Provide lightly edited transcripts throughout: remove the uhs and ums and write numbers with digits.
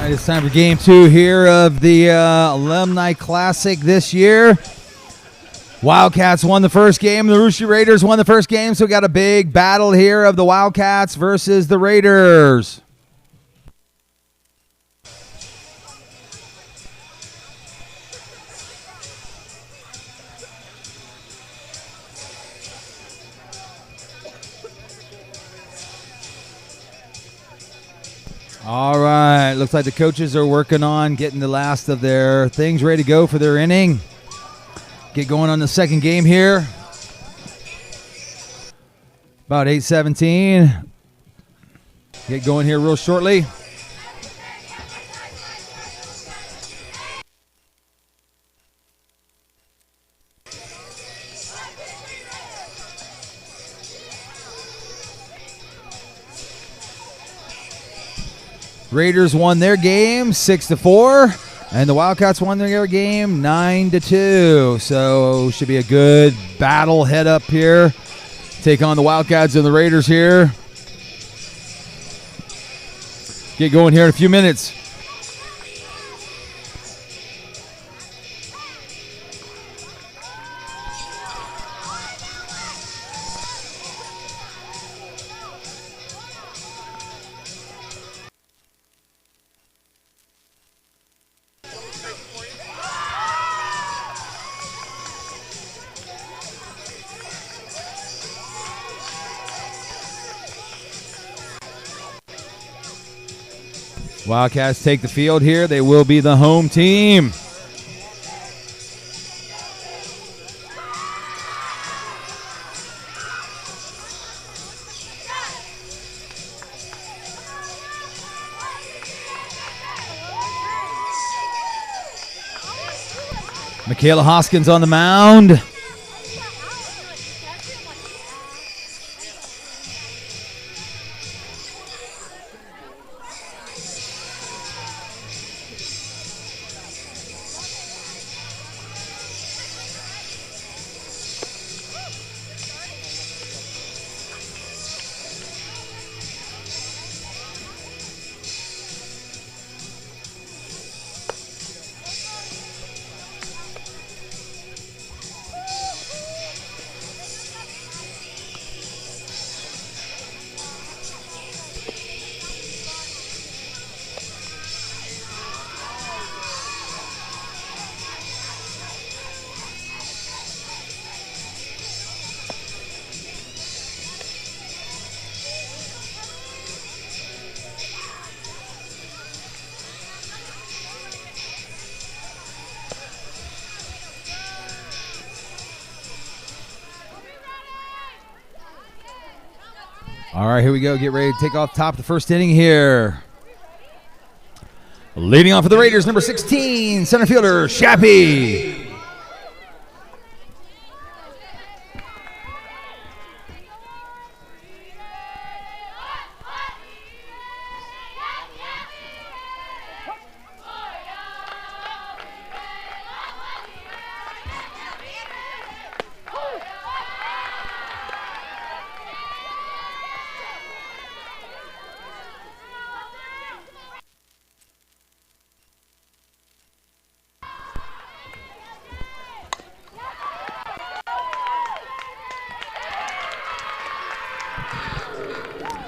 It's time for game 2 here of the Alumni Classic this year. Wildcats won the first game. The Rooster Raiders won the first game, so we got a big battle here of the Wildcats versus the Raiders. All right, looks like the coaches are working on getting the last of their things ready to go for their inning. Get going on the second game here. About 8:17. Get going here real shortly. Raiders won their game 6-4, and the Wildcats won their game 9-2. So should be a good battle head up here. Take on the Wildcats and the Raiders here. Get going here in a few minutes. Wildcats take the field here. They will be the home team. Michaela Hoskins on the mound. All right, here we go. Get ready to take off top of the first inning here. Leading off for the Raiders, number 16, center fielder, Shappy.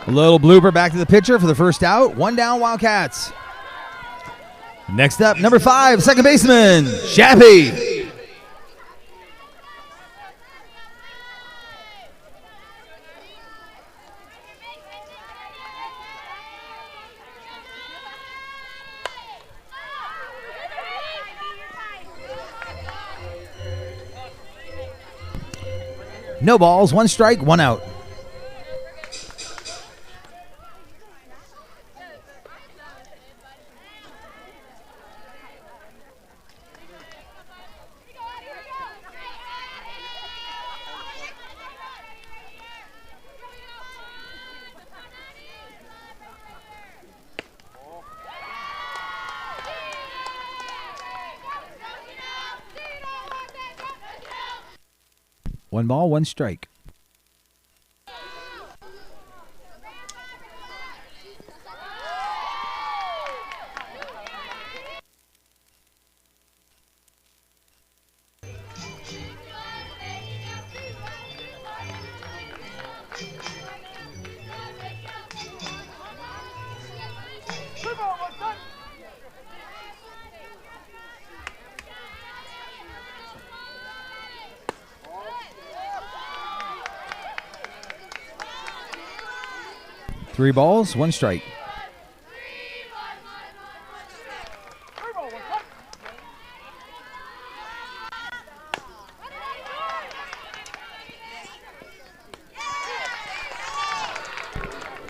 A little blooper back to the pitcher for the first out. One down, Wildcats. Next up, number 5, second baseman, Shappy. No balls, 1 strike, 1 out. One ball, 1 strike. 3 balls, 1 strike.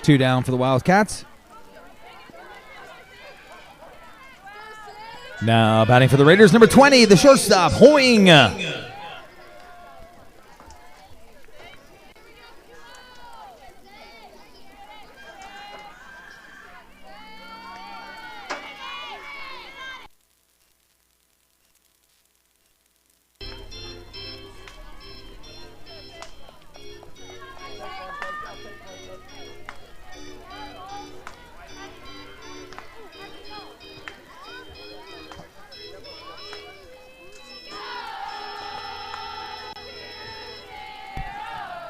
Two down for the Wildcats. Now batting for the Raiders, number 20, the shortstop, Hoing.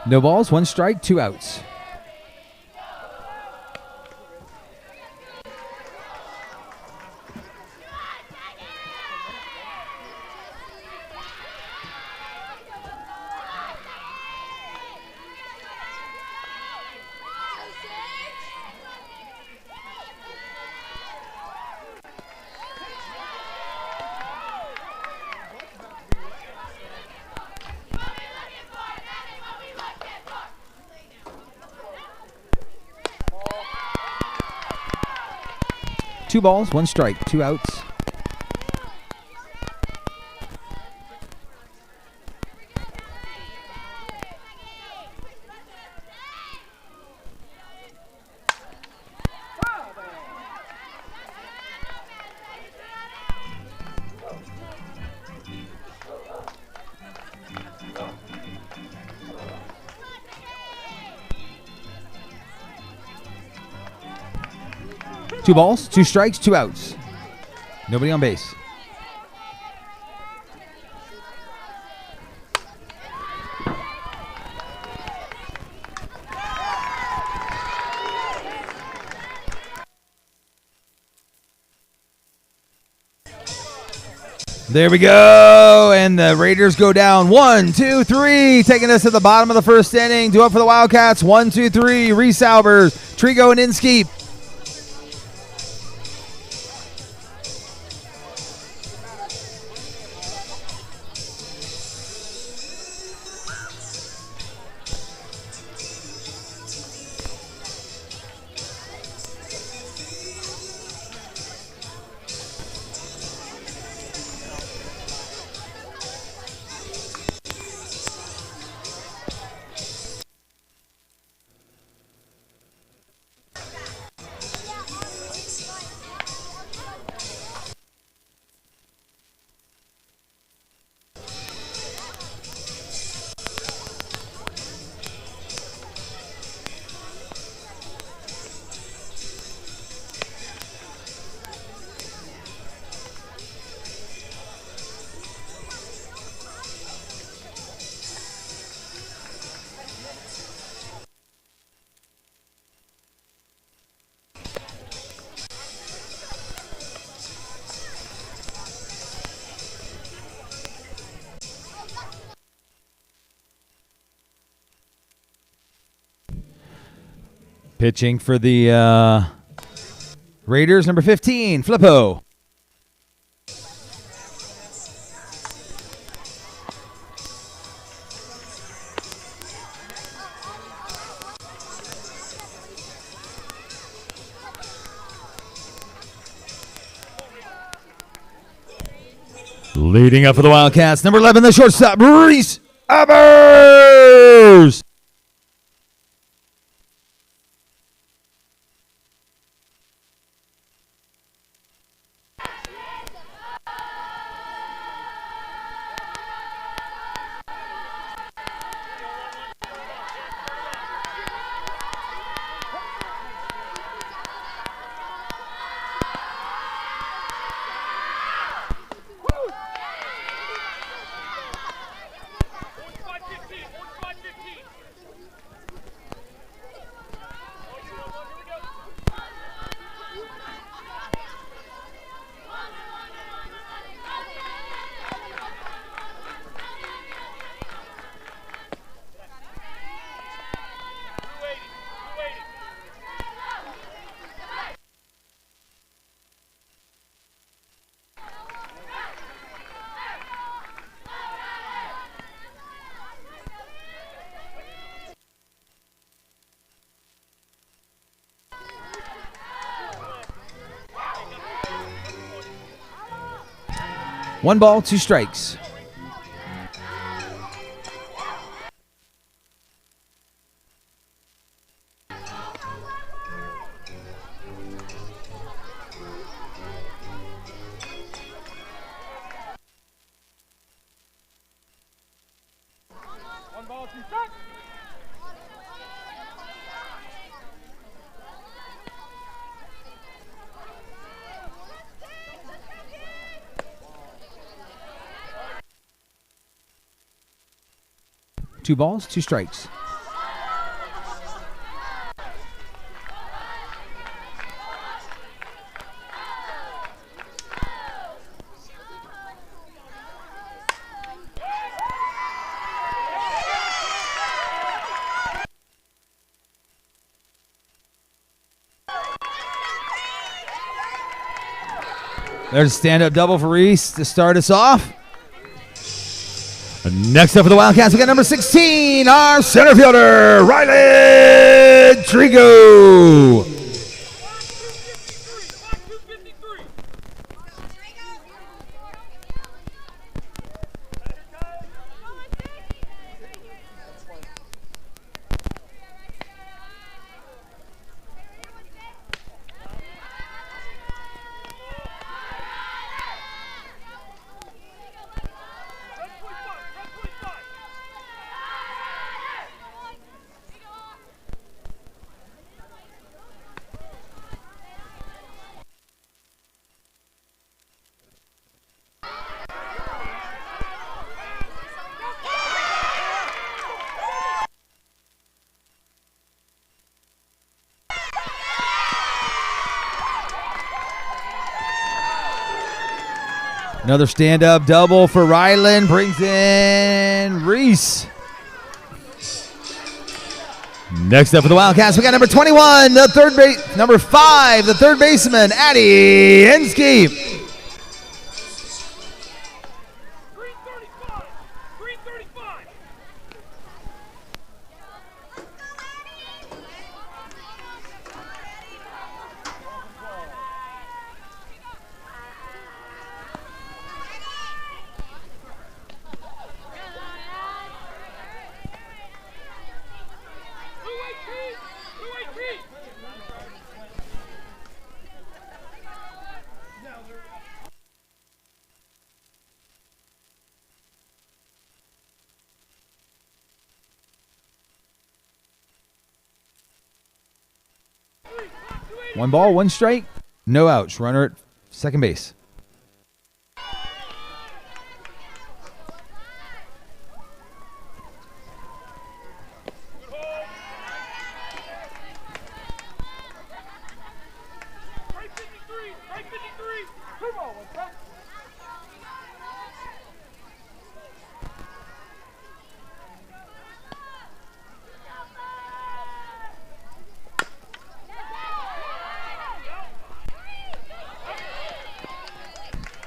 No balls, 1 strike, 2 outs. Two balls, 1 strike, 2 outs. Two balls, 2 strikes, 2 outs. Nobody on base. There we go, and the Raiders go down 1, 2, 3, taking us to the bottom of the first inning. Due up for the Wildcats, 1, 2, 3, Reese Albers, Trigo, and Inskeep. Pitching for the Raiders, number 15, Flippo. Leading up for the Wildcats, number 11, the shortstop, Reese Albers. 1 ball, 2 strikes. Two balls, 2 strikes. There's a stand-up double for Reese to start us off. Next up for the Wildcats, we got number 16, our center fielder, Riley Trigo. Another stand-up double for Ryland, brings in Reese. Next up for the Wildcats, we got number 21, number 5, the third baseman, Addie Inskeep. One ball, 1 strike, no outs. Runner at second base.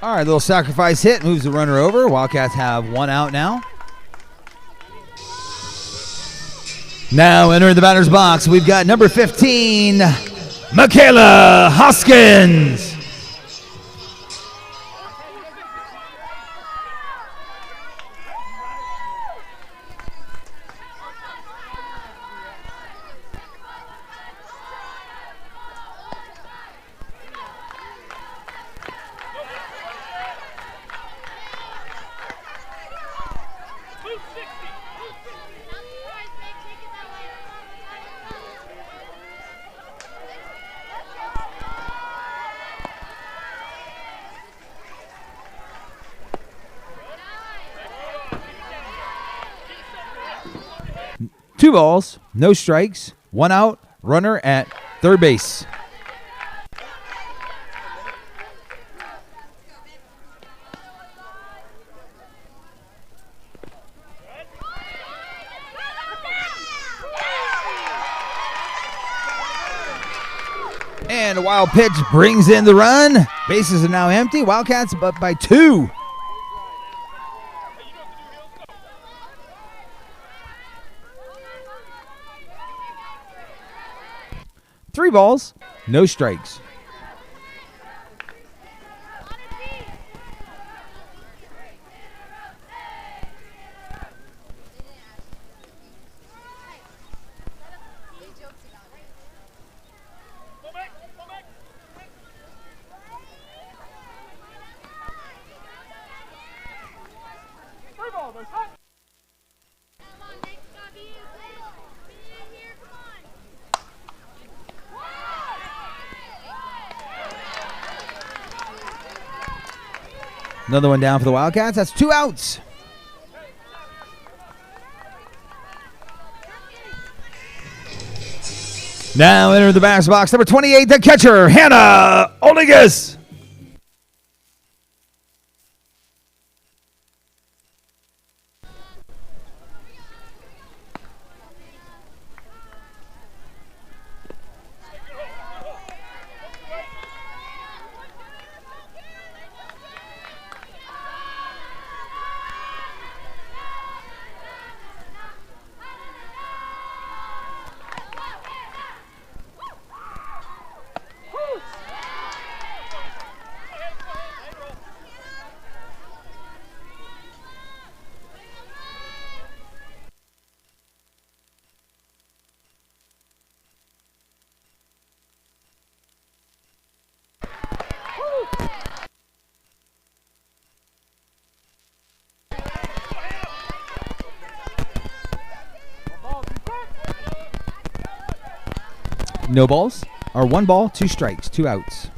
All right, little sacrifice hit, moves the runner over. Wildcats have 1 out now. Now entering the batter's box, we've got number 15, Michaela Hoskins. Two balls, no strikes, 1 out, runner at third base. And a wild pitch brings in the run. Bases are now empty. Wildcats up by 2. Three balls, no strikes. Another one down for the Wildcats. That's 2 outs. Now enter the batter box, number 28, the catcher, Hannah Oldigas. No balls, or 1 ball, 2 strikes, 2 outs.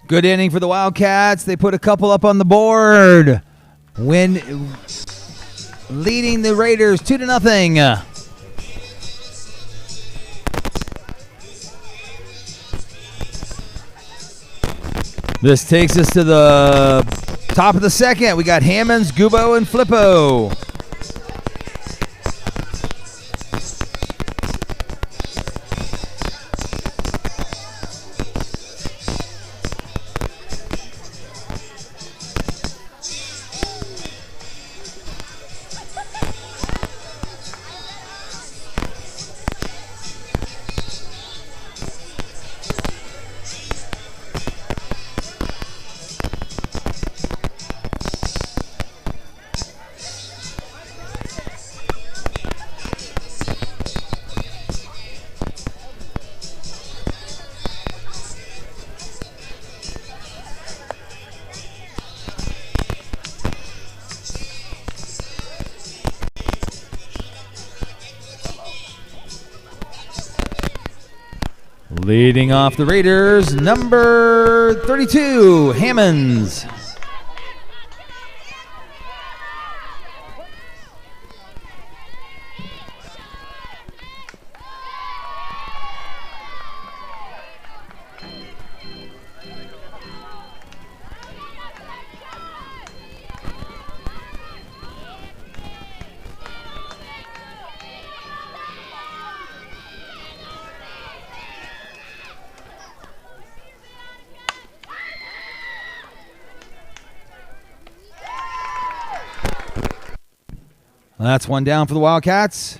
Good inning for the Wildcats. They put a couple up on the board. Leading the Raiders 2-0. This takes us to the top of the second. We got Hammonds, Gubo, and Flippo. Leading off the Raiders, number 32, Hammonds. That's one down for the Wildcats.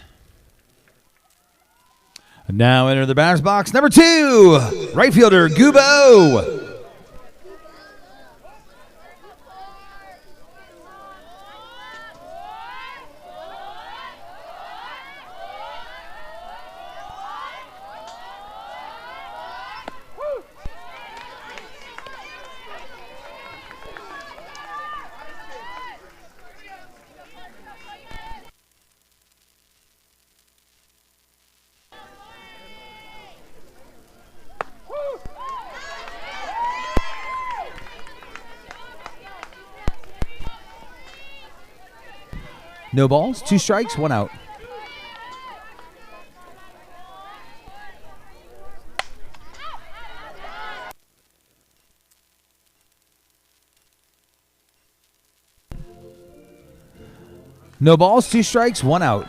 Now enter the batter's box, number 2, right fielder Gubo. No balls, 2 strikes, 1 out. No balls, 2 strikes, 1 out.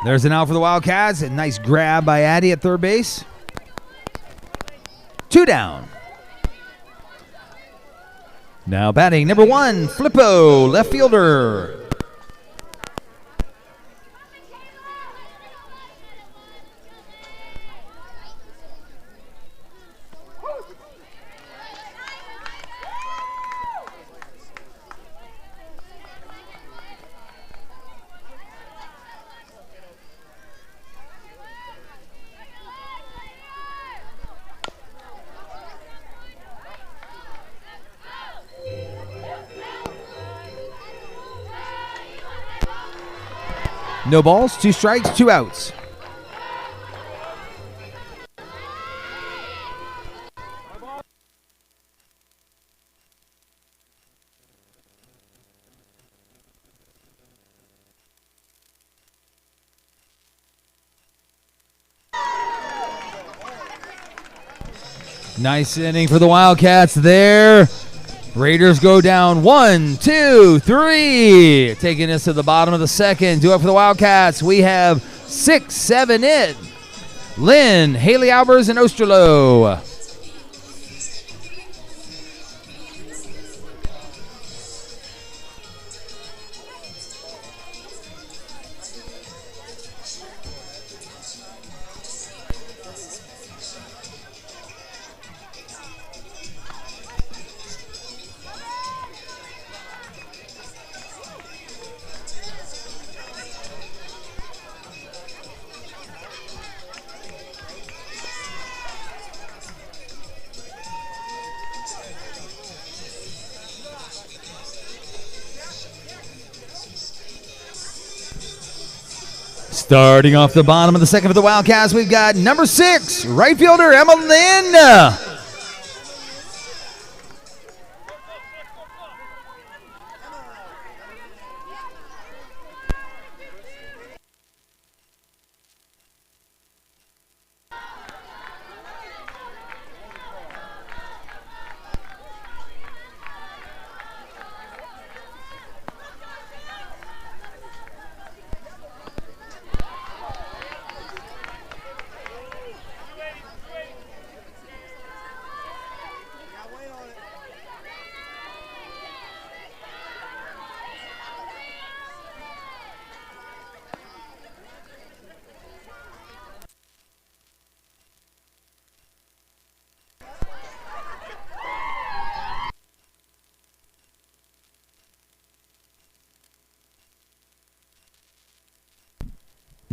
There's an out for the Wildcats. A nice grab by Addy at third base. 2 down. Now batting number 1, Flippo, left fielder. No balls, 2 strikes, 2 outs. Nice inning for the Wildcats there. Raiders go down 1, 2, 3. Taking us to the bottom of the second. Do it for the Wildcats. We have 6, 7 in. Lynn, Haley Albers, and Osterloh. Starting off the bottom of the second for the Wildcats, we've got number 6, right fielder Emma Lynn.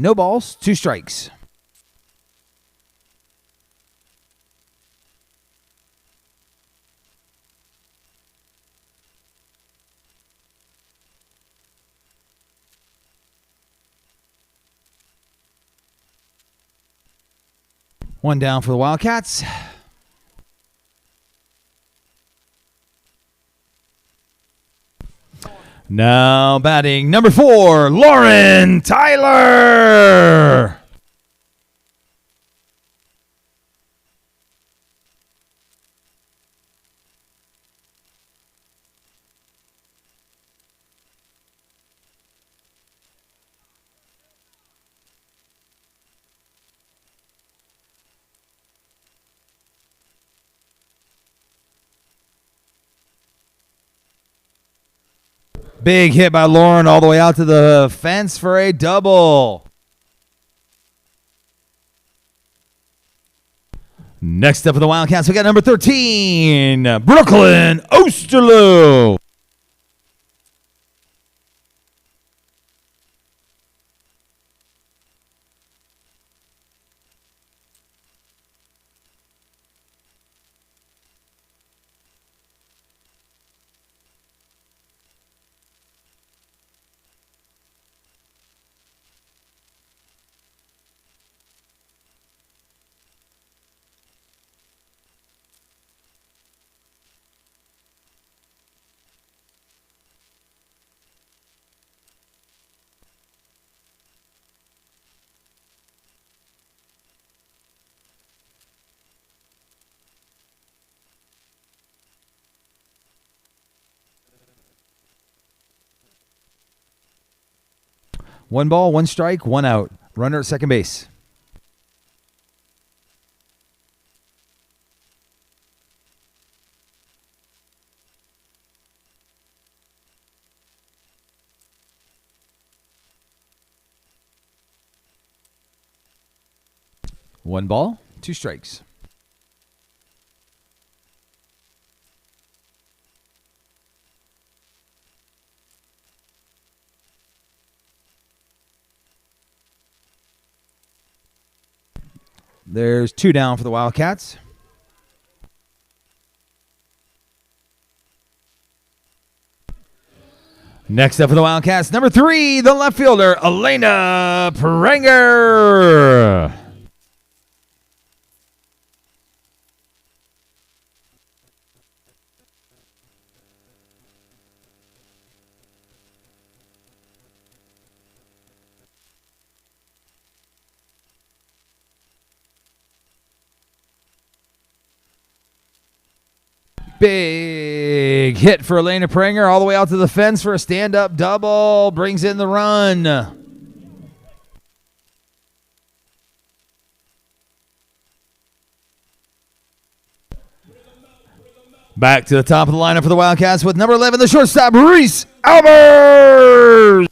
No balls, 2 strikes. One down for the Wildcats. Now batting number 4, Lauren Tyler. Big hit by Lauren all the way out to the fence for a double. Next up for the Wildcats, we got number 13, Brooklyn Osterloh. One ball, 1 strike, 1 out. Runner at second base. One ball, two strikes. There's two down for the Wildcats. Next up for the Wildcats, number 3, the left fielder, Elena Prenger. Big hit for Elena Prenger all the way out to the fence for a stand-up double. Brings in the run. Back to the top of the lineup for the Wildcats with number 11, the shortstop, Reese Albers.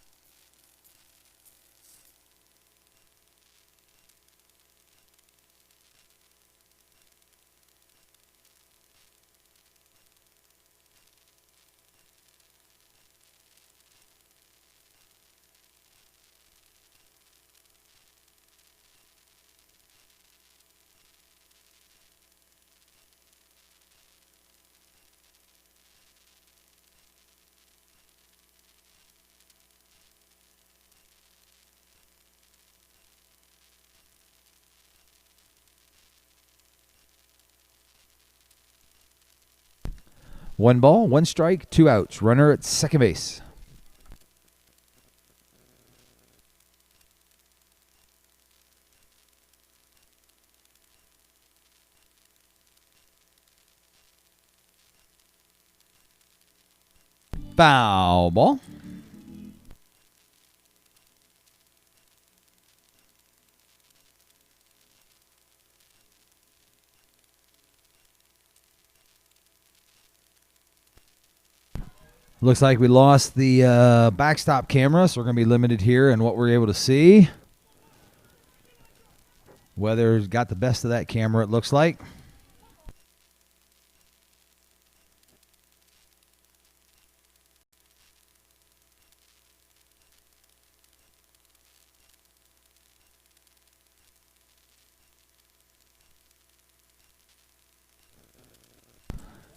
One ball, one strike, two outs. Runner at second base. Foul ball. Looks like we lost the backstop camera, so we're going to be limited here in what we're able to see. Weather's got the best of that camera, it looks like.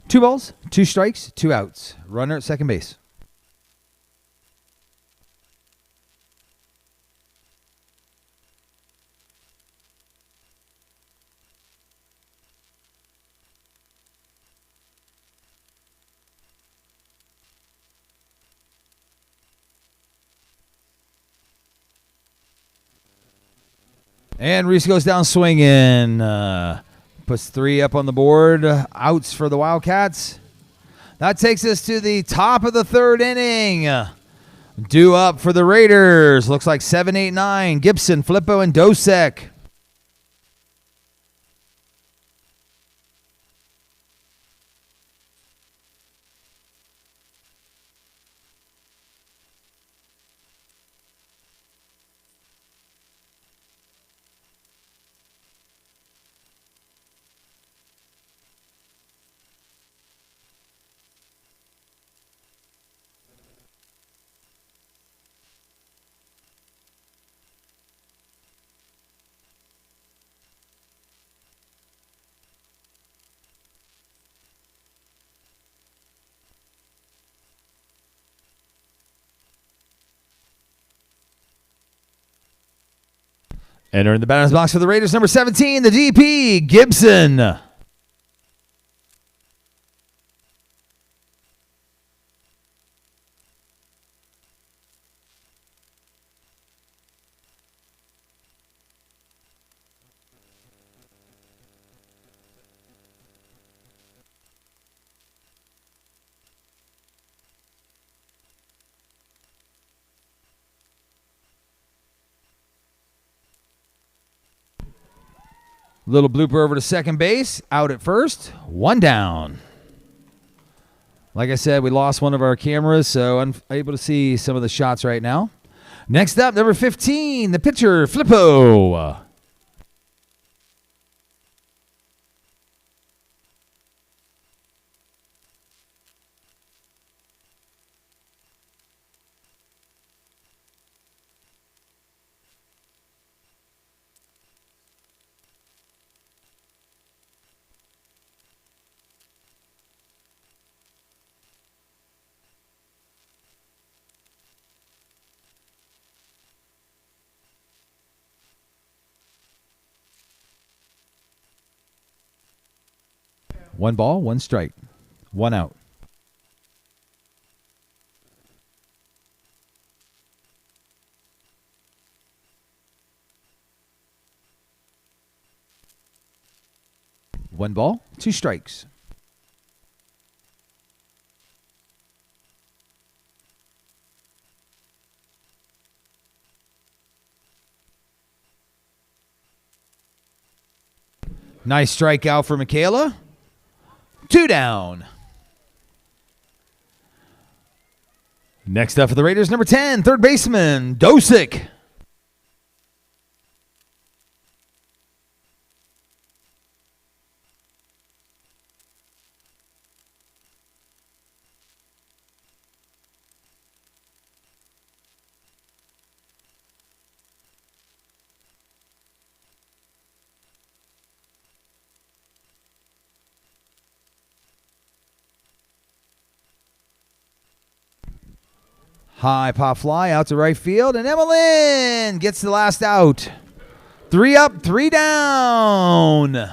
Two balls, two strikes, two outs. Runner at second base. And Reese goes down swinging. Puts 3 up on the board. Outs for the Wildcats. That takes us to the top of the third inning. Due up for the Raiders. Looks like 7, 8, 9. Gibson, Flippo, and Dosek. Entering the batter's box for the Raiders, number 17, the DP, Gibson. Little blooper over to second base. Out at first. 1 down. Like I said, we lost one of our cameras, so I'm able to see some of the shots right now. Next up, number 15, the pitcher, Flippo. One ball, one strike, 1 out. One ball, 2 strikes. Nice strikeout for Michaela. 2 down. Next up for the Raiders, number 10, third baseman, Dosick. High pop fly out to right field, and Emmeline gets the last out. 3 up, 3 down.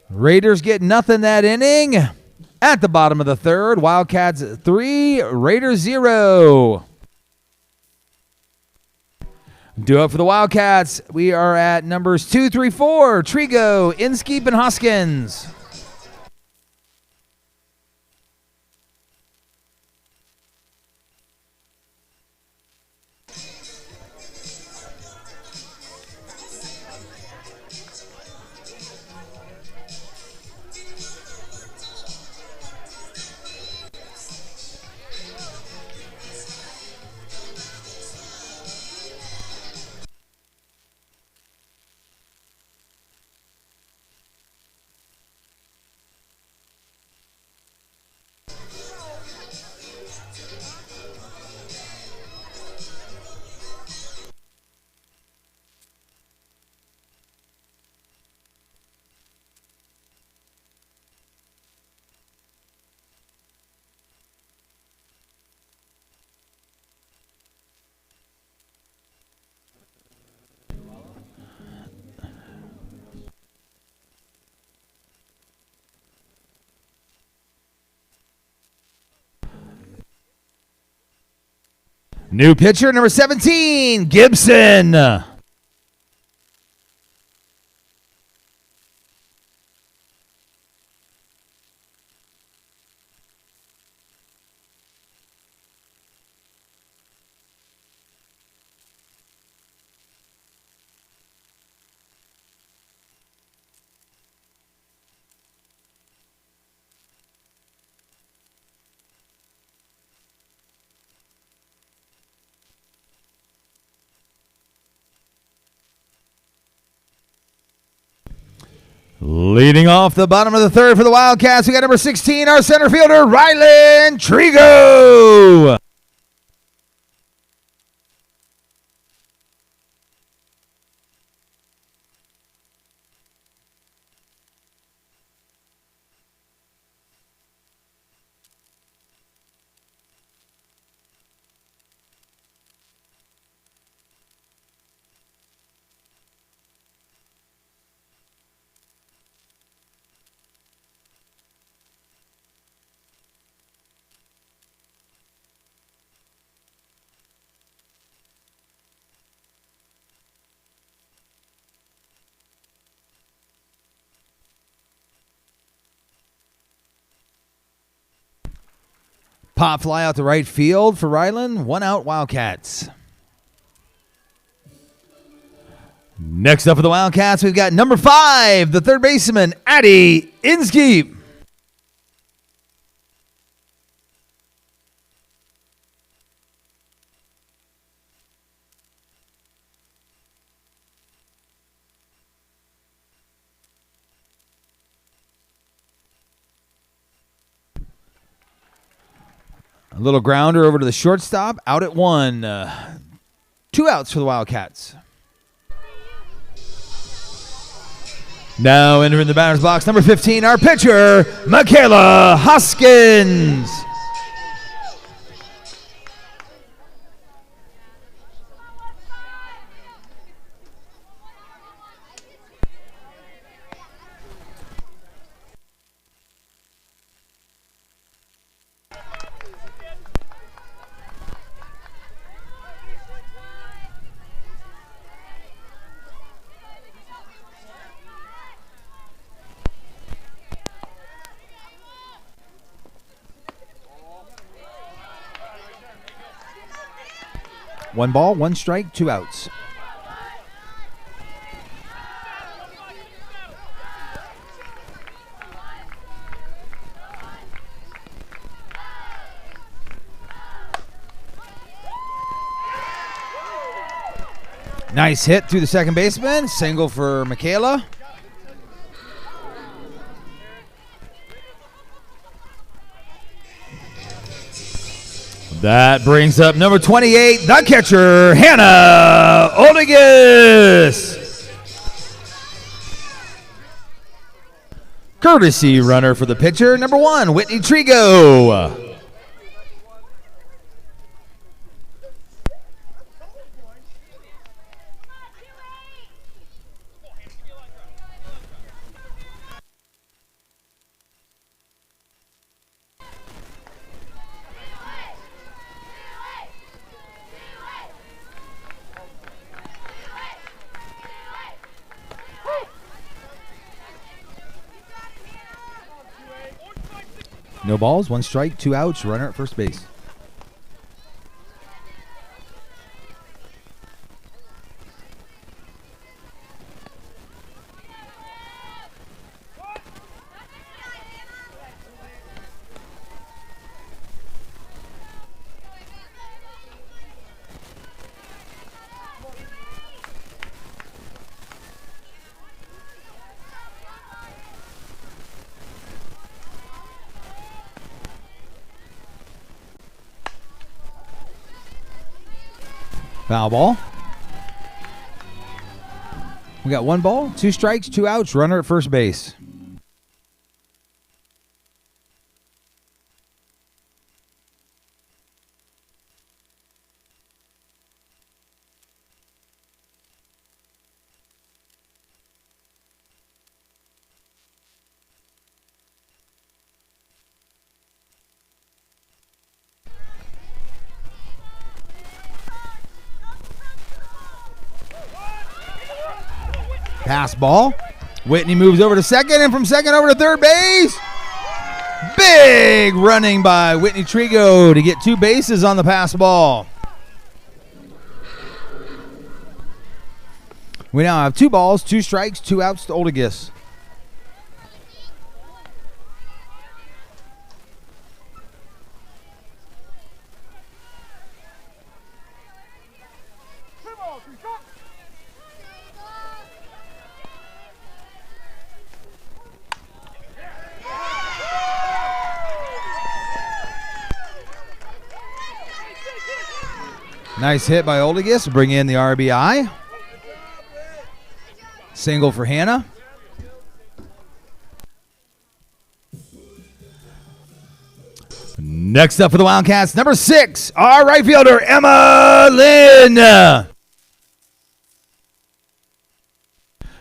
Raiders get nothing that inning. At the bottom of the third, Wildcats 3, Raiders 0. Due up for the Wildcats, we are at numbers 2, 3, 4, Trigo, Inskeep, and Hoskins. New pitcher, number 17, Gibson. Leading off the bottom of the third for the Wildcats, we got number 16, our center fielder, Rylan Trigo. Pop fly out to right field for Ryland. 1 out, Wildcats. Next up for the Wildcats, we've got number 5, the third baseman, Addy Inskeep. A little grounder over to the shortstop, out at 1. 2 outs for the Wildcats. Now entering the batter's box, number 15, our pitcher, Michaela Hoskins. One ball, 1 strike, 2 outs. Nice hit through the second baseman. Single for Michaela. That brings up number 28, the catcher, Hannah Oldigus. Courtesy runner for the pitcher, number 1, Whitney Trigo. No balls, 1 strike, 2 outs, runner at first base. Foul ball. We got 1 ball, 2 strikes, 2 outs, runner at first base. Pass ball. Whitney moves over to second, and from second over to third base. Big running by Whitney Trigo to get 2 bases on the pass ball. We now have 2 balls, 2 strikes, 2 outs to Oldigus. Nice hit by Oldigus to bring in the RBI. Single for Hannah. Next up for the Wildcats, number 6, our right fielder, Emma Lynn.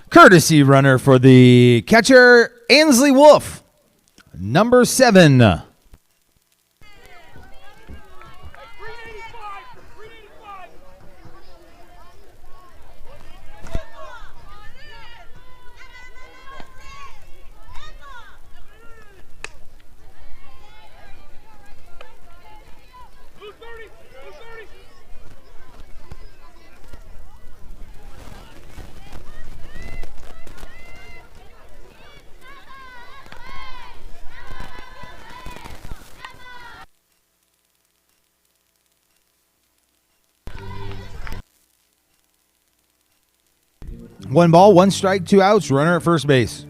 Courtesy runner for the catcher, Ainsley Wolf, number 7. 1 ball, 1 strike, 2 outs, runner at first base.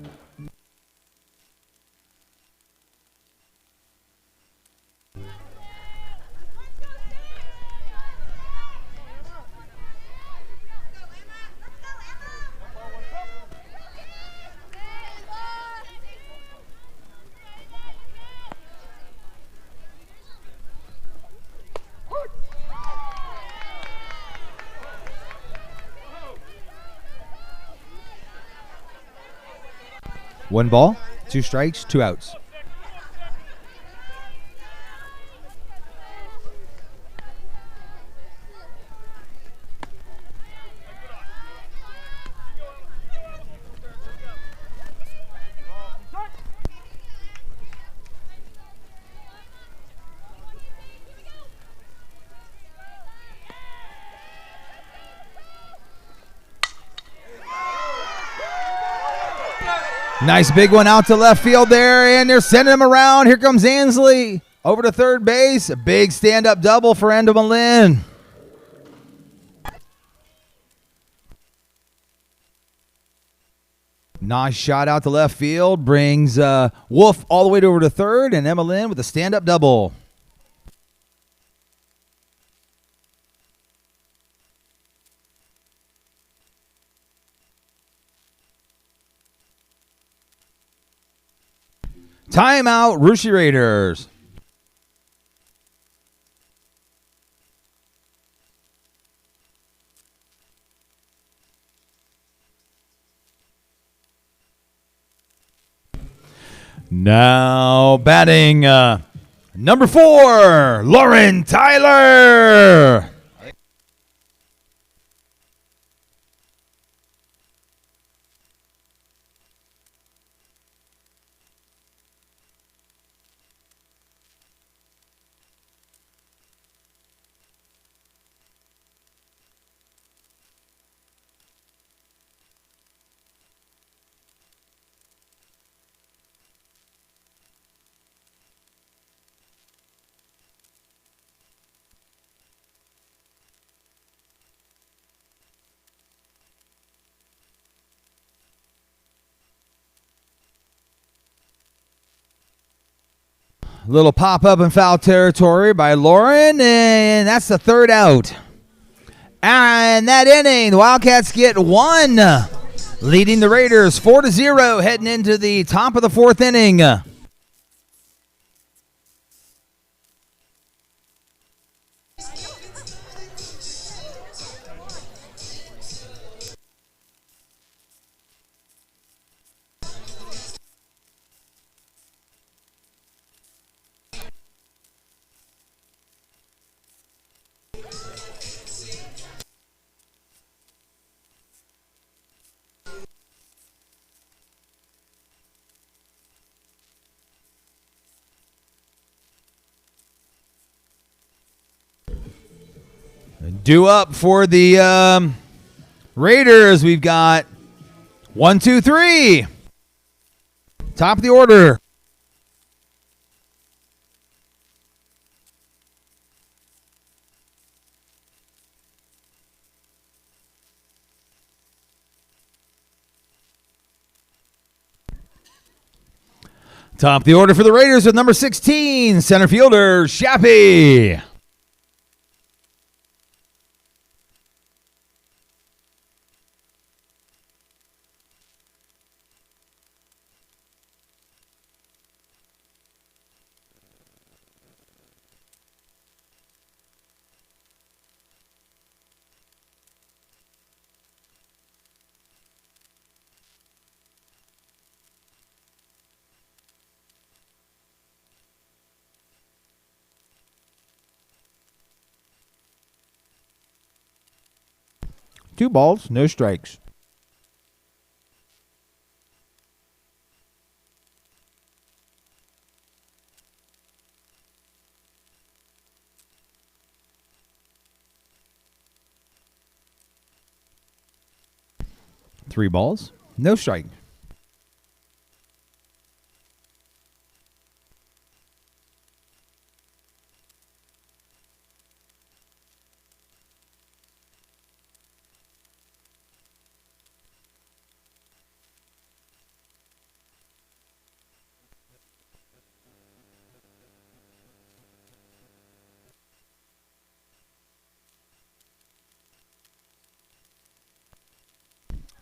One ball, 2 strikes, 2 outs. Nice big one out to left field there, and they're sending him around. Here comes Ansley over to third base. A big stand-up double for Endelman. Nice shot out to left field. Brings Wolf all the way over to third, and Emma Lynn with a stand-up double. Timeout, Russia Raiders. Now batting number 4, Lauren Tyler. Little pop-up in foul territory by Lauren, and that's the 3rd out. And that inning, the Wildcats get 1, leading the Raiders 4-0, heading into the top of the 4th inning. Due up for the Raiders, we've got 1, 2, 3. Top of the order. Top of the order for the Raiders with number 16, center fielder, Shappy. Two balls, no strikes. Three balls, no strike.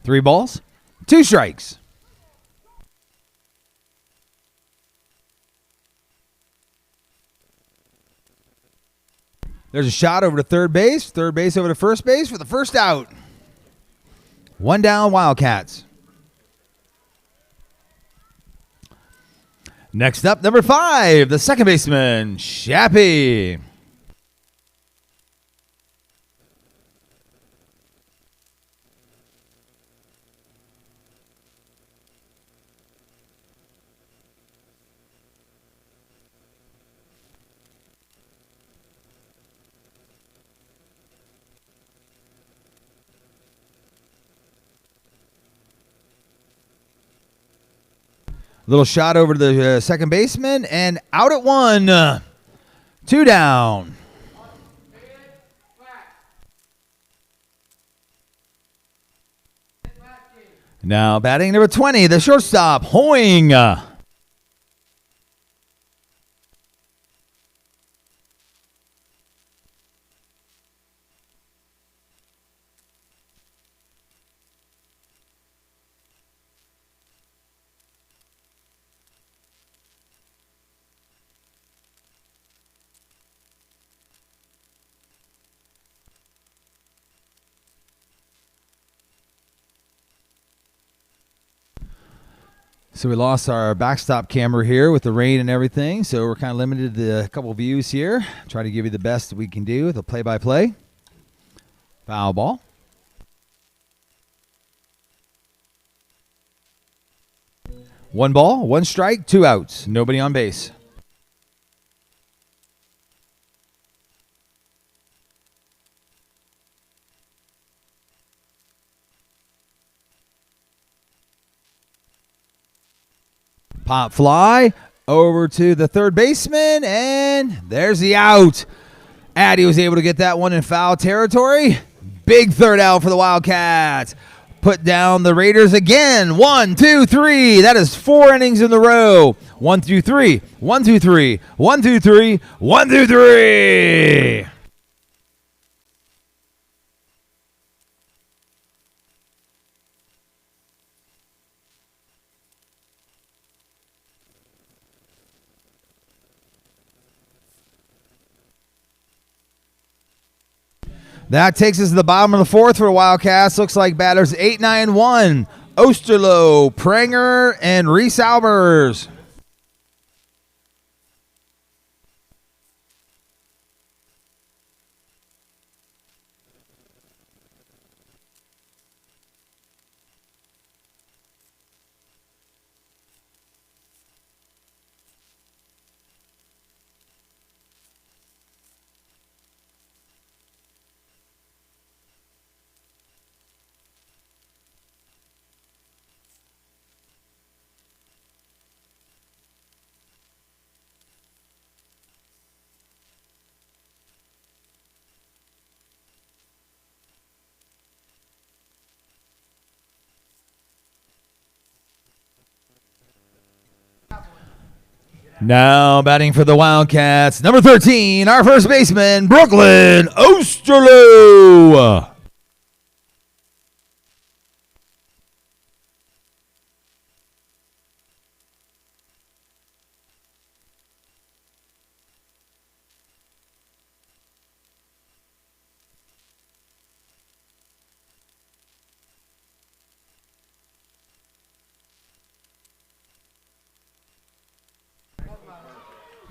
3 balls, 2 strikes. There's a shot over to third base over to first base for the first out. 1 down, Wildcats. Next up, number 5, the second baseman, Shappy. Little shot over to the second baseman and out at 1. 2 down. Now batting number 20, the shortstop, Hoing. So we lost our backstop camera here with the rain and everything, so we're kind of limited to a couple views here. Try to give you the best we can do with the play-by-play. Foul ball. One ball, 1 strike, 2 outs. Nobody on base. Pop fly over to the third baseman, and there's the out. Addy was able to get that one in foul territory. Big third out for the Wildcats. Put down the Raiders again. 1, 2, 3. That is 4 innings in a row. 1, 2, 3. 1, 2, 3. 1, 2, 3. 1, 2, 3. That takes us to the bottom of the 4th for the Wildcats. Looks like batters 8, 9, 1. Osterloh, Pranger, and Reese Albers. Now batting for the Wildcats, number 13, our first baseman, Brooklyn Osterloh.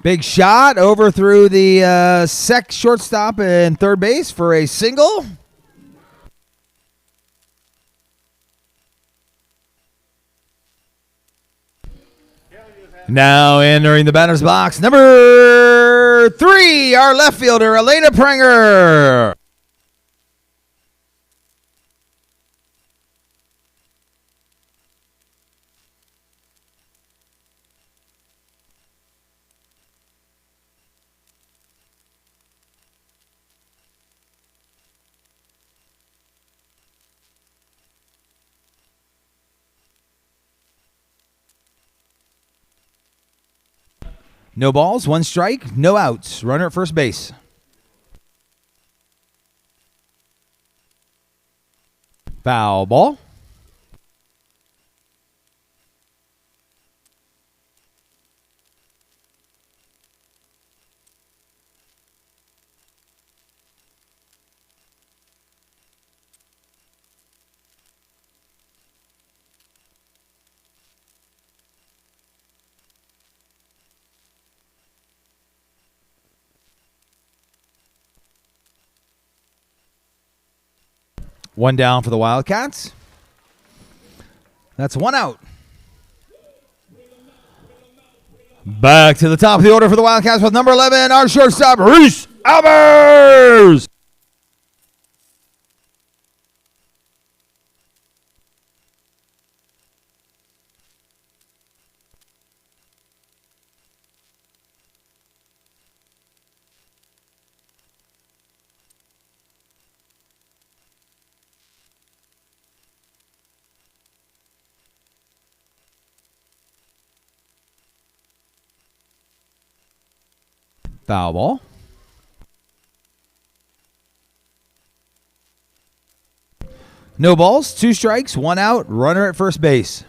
Big shot over through the shortstop and third base for a single. Now entering the batter's box, number 3, our left fielder, Elena Pranger. No balls, 1 strike, no outs. Runner at first base. Foul ball. One down for the Wildcats. That's one out. Back to the top of the order for the Wildcats with number 11, our shortstop, Reese Albers. Foul ball. No balls, 2 strikes, 1 out, runner at first base.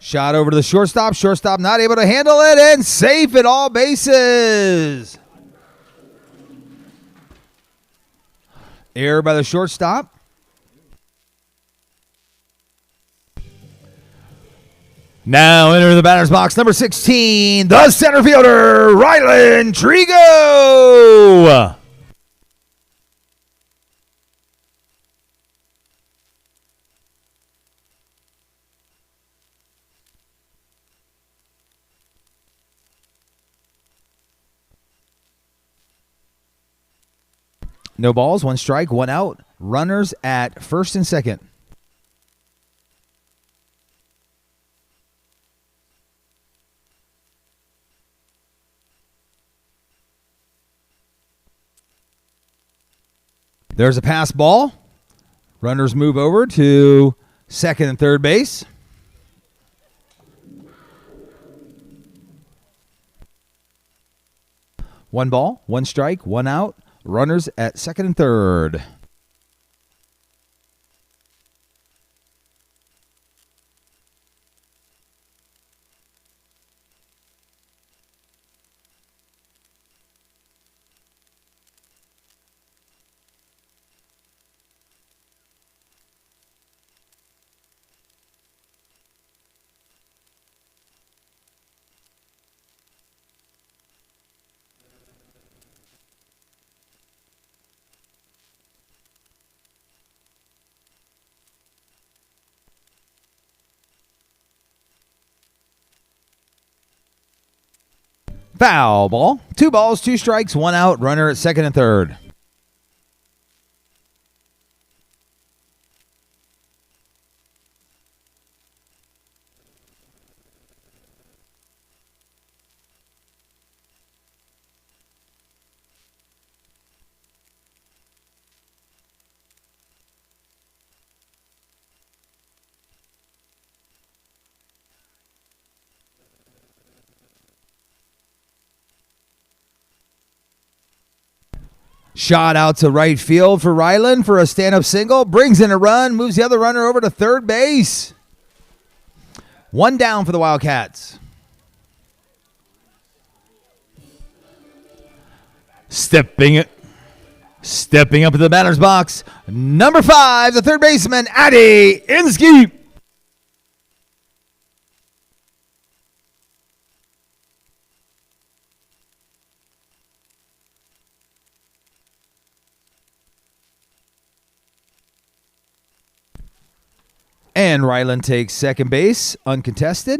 Shot over to the shortstop. Shortstop not able to handle it, and safe at all bases. Error by the shortstop. Now enter the batter's box, number 16, the center fielder, Rylan Trigo. No balls, 1 strike, 1 out. Runners at first and second. There's a pass ball. Runners move over to second and third base. One ball, 1 strike, 1 out. Runners at second and third. Foul ball. 2 balls, 2 strikes, 1 out. Runner at second and third. Shot out to right field for Ryland for a stand-up single. Brings in a run. Moves the other runner over to third base. 1 down for the Wildcats. Stepping up to the batter's box. Number 5, the third baseman, Addy Inskeep. And Ryland takes second base, uncontested.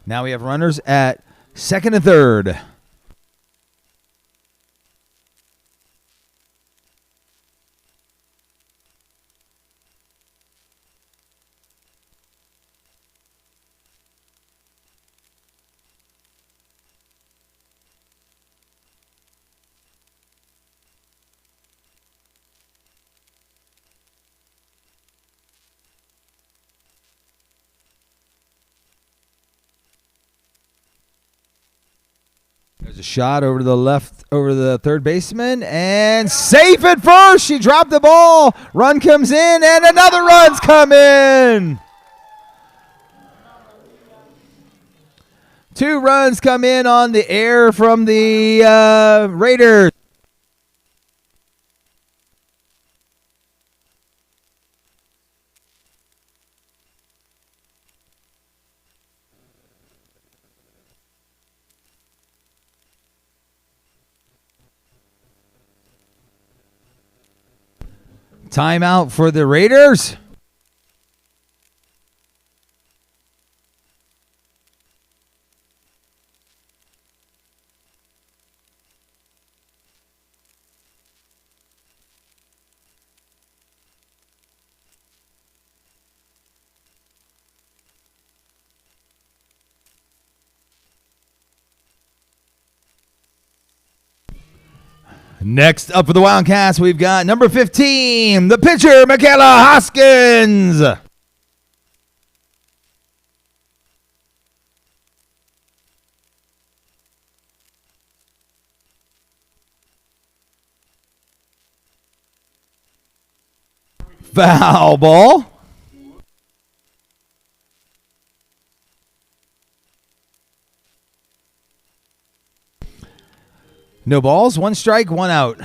Now we have runners at second and third. There's a shot over to the left, over the third baseman, and safe at first. She dropped the ball. Run comes in, and another run's come in. 2 runs come in on the air from the Raiders. Timeout for the Raiders. Next up for the Wildcats, we've got number 15, the pitcher, Michaela Hoskins. Foul ball. No balls, 1 strike, 1 out.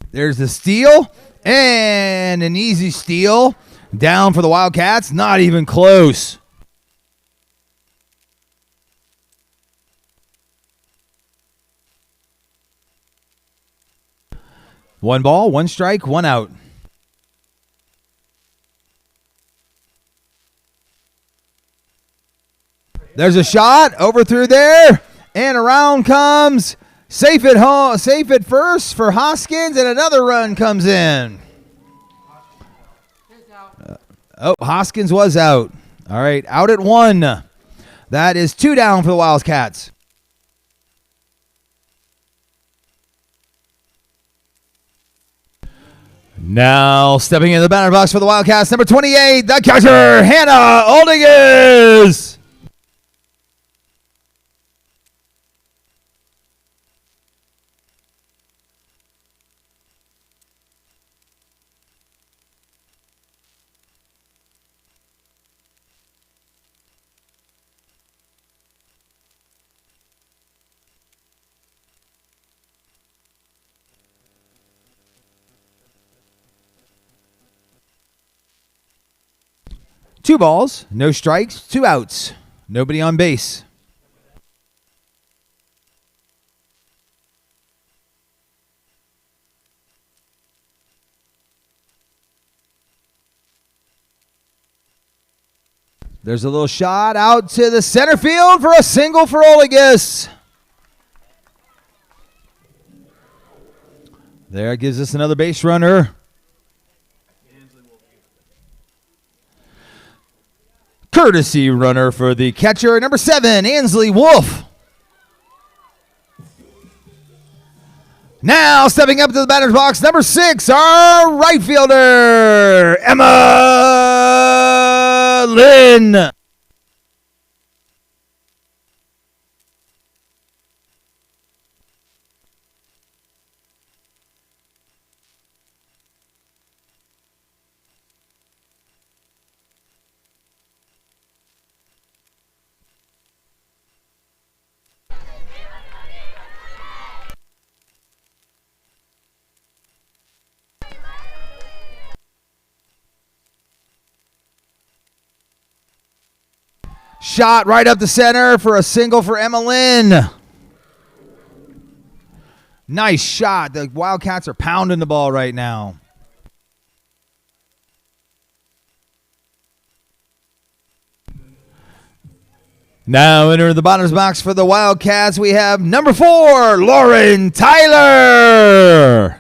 There's the steal, and an easy steal. Down for the Wildcats, not even close. One ball, 1 strike, 1 out. There's a shot over through there, and around comes safe at first for Hoskins, and another run comes in. Hoskins was out. All right, out at 1. That is 2 down for the Wildcats. Now stepping into the batter box for the Wildcats, number 28, the catcher, Hannah Oldigas. Two balls, no strikes, 2 outs. Nobody on base. There's a little shot out to the center field for a single for Oldigas. There gives us another base runner. Courtesy runner for the catcher, number 7, Ansley Wolf. Now stepping up to the batter's box, number 6, our right fielder, Emma Lynn. Shot right up the center for a single for Emma Lynn. Nice shot. The Wildcats are pounding the ball right now. Now entering the bottom's box for the Wildcats, we have number 4, Lauren Tyler.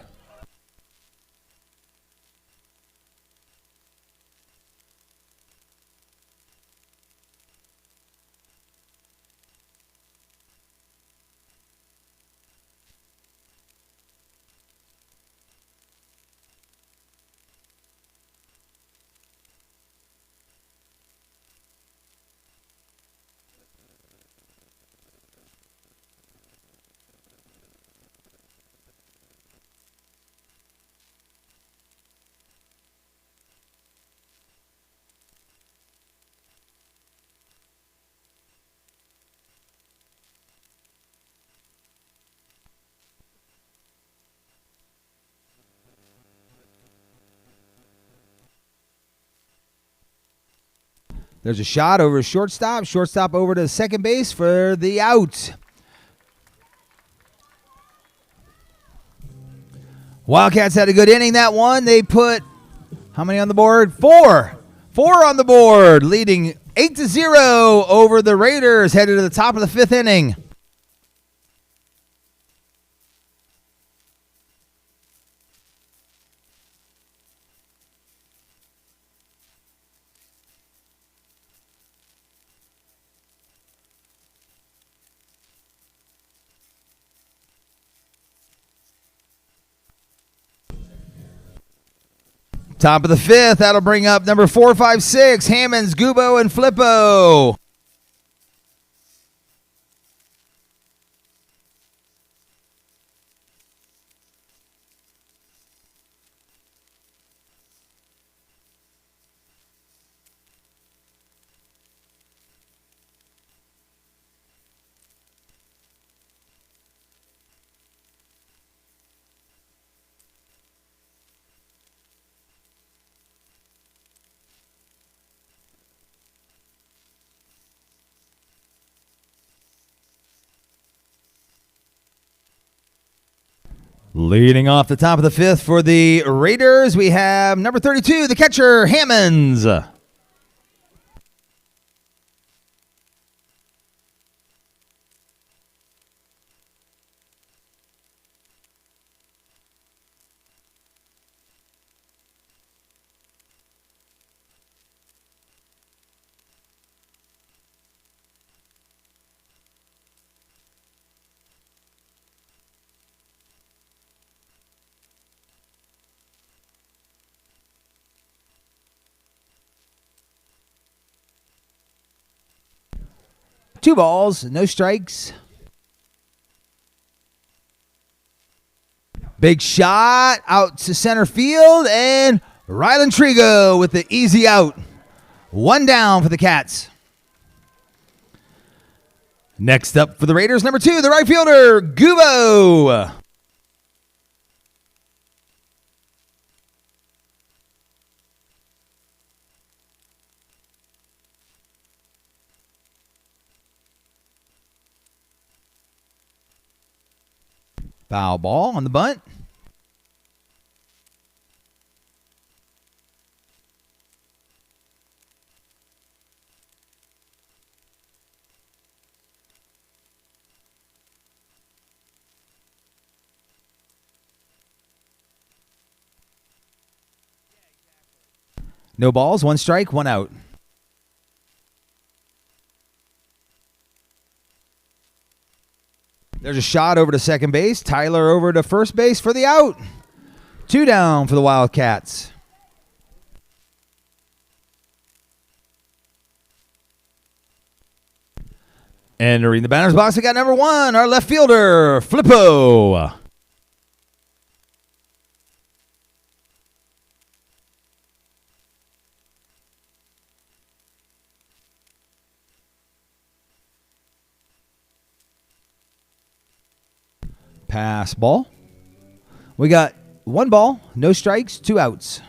There's a shot over to shortstop. Shortstop over to second base for the out. Wildcats had a good inning that one. They put how many on the board? 4. 4 on the board, leading 8-0 over the Raiders, headed to the top of the 5th inning. Top of the 5th, that'll bring up number 4, 5, 6, Hammonds, Gubo, and Flippo. Leading off the top of the 5th for the Raiders, we have number 32, the catcher, Hammonds. Two balls, no strikes. Big shot out to center field, and Rylan Trigo with the easy out. 1 down for the Cats. Next up for the Raiders, number 2, the right fielder, Gubo. Foul ball on the bunt. No balls, 1 strike, 1 out. There's a shot over to second base. Tyler over to first base for the out. 2 down for the Wildcats. Entering the batter's box, we got number 1, our left fielder, Flippo. Pass ball. We got 1 ball, no strikes, 2 outs.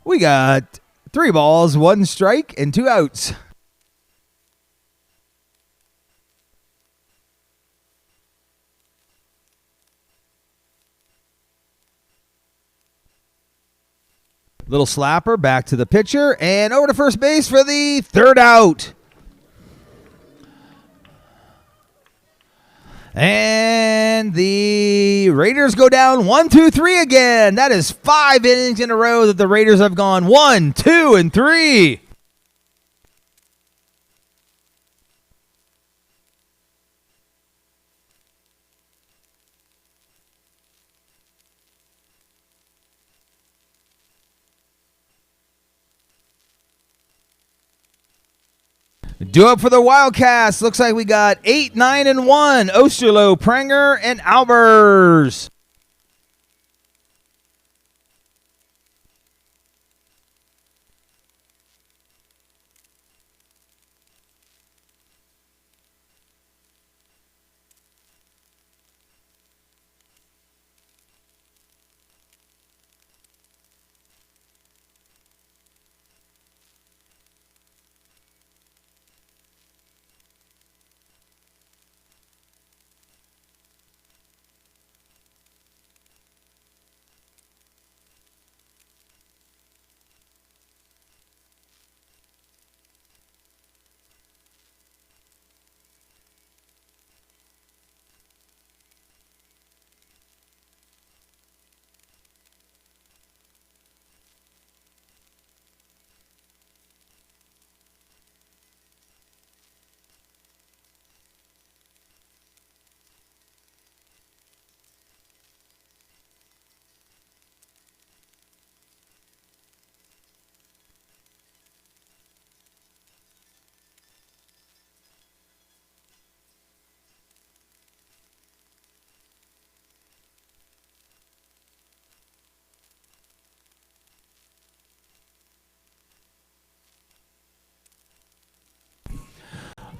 We got 3 balls, 1 strike, and 2 outs. Little slapper back to the pitcher and over to first base for the 3rd out. And the Raiders go down 1-2-3 again. That is 5 innings in a row that the Raiders have gone 1, 2, and 3. Do it for the Wildcats. Looks like we got 8, 9, and 1. Osterloh, Pranger, and Albers.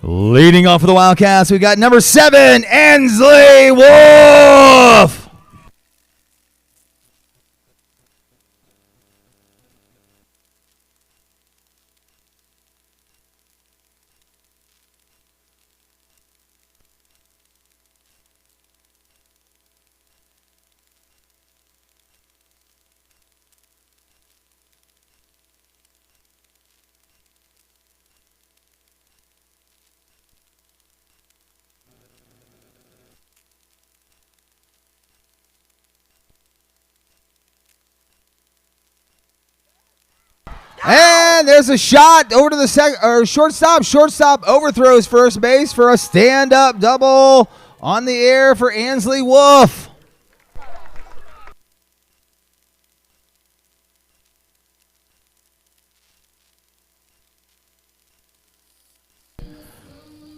Leading off for the Wildcats, we got number 7, Ansley Wolf. And there's a shot over to the shortstop. Shortstop overthrows first base for a stand-up double on the air for Ansley Wolf.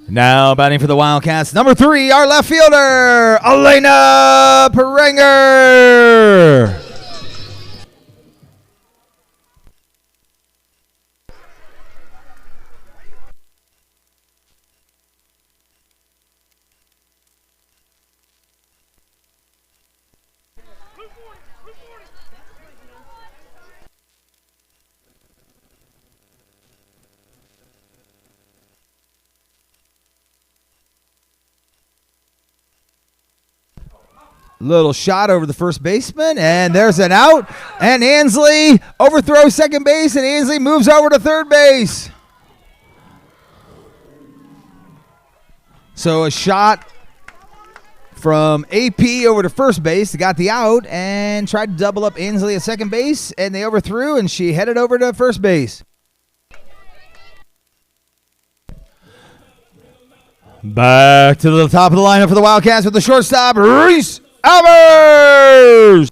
Now batting for the Wildcats, number 3, our left fielder, Elena Perenger. Little shot over the first baseman, and there's an out. And Ansley overthrows second base, and Ansley moves over to third base. So a shot from AP over to first base. They got the out and tried to double up Ansley at second base, and they overthrew, and she headed over to first base. Back to the top of the lineup for the Wildcats with the shortstop, Reese Albers.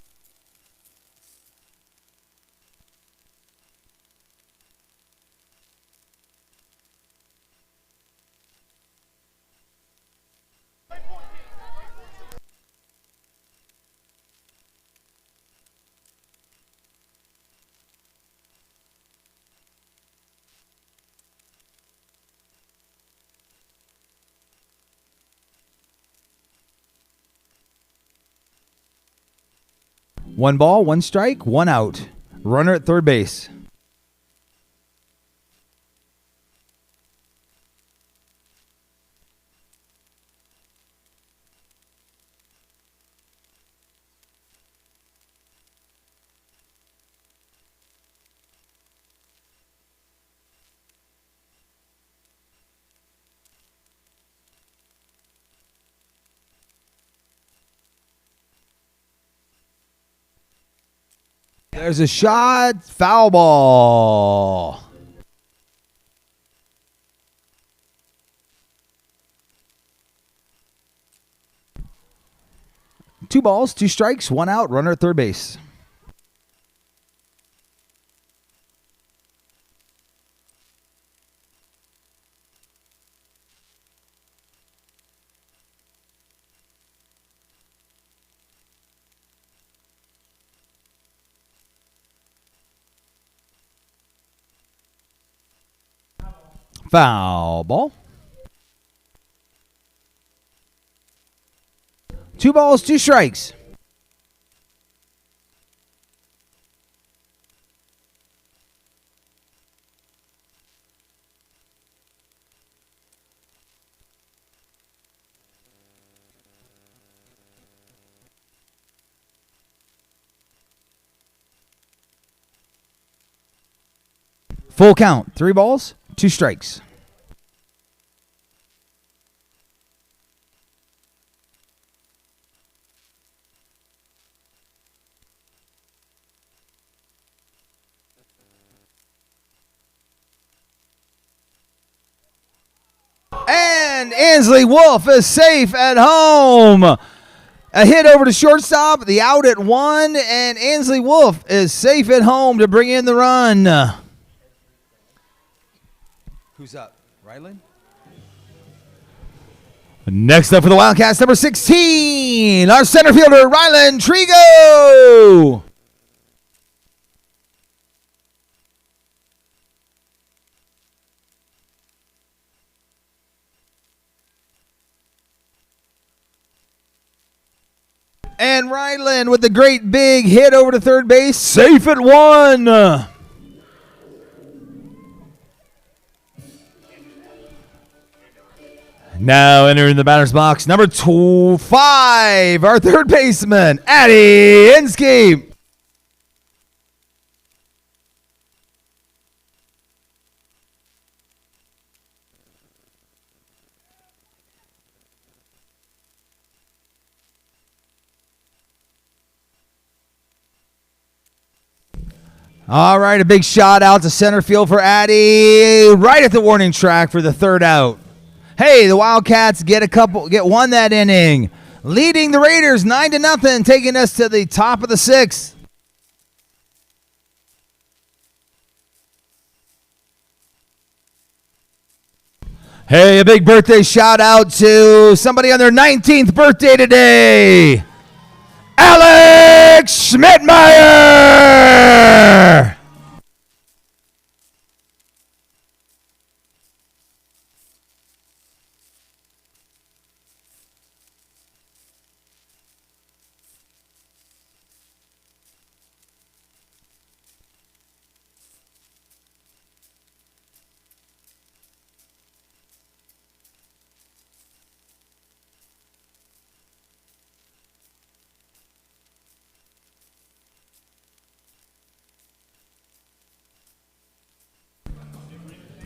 One ball, one strike, one out. Runner at third base. There's a shot, foul ball. Two balls, two strikes, one out, runner at third base. Foul ball. 2 balls, 2 strikes. Full count. 3 balls, 2 strikes. And Ansley Wolf is safe at home. A hit over to shortstop, the out at 1, and Ansley Wolf is safe at home to bring in the run. Who's up? Rylan? Next up for the Wildcats, number 16, our center fielder, Rylan Trigo. And Rylan with the great big hit over to third base, safe at 1. Now entering the batter's box, number 5, our third baseman, Addy Inskeep. All right, a big shot out to center field for Addy, right at the warning track for the 3rd out. Hey, the Wildcats get one that inning, leading the Raiders 9-0, taking us to the top of the 6th. Hey, a big birthday shout out to somebody on their 19th birthday today. Alex Schmidtmeyer!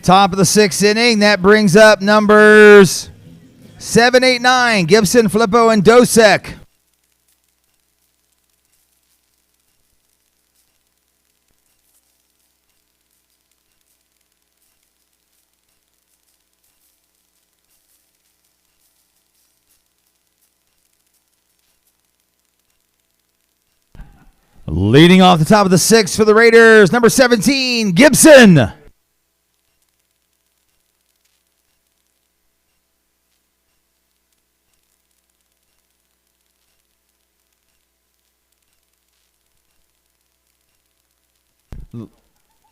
Top of the 6th inning. That brings up numbers 7, 8, 9. Gibson, Filippo, and Dosek. Leading off the top of the 6th for the Raiders, number 17, Gibson.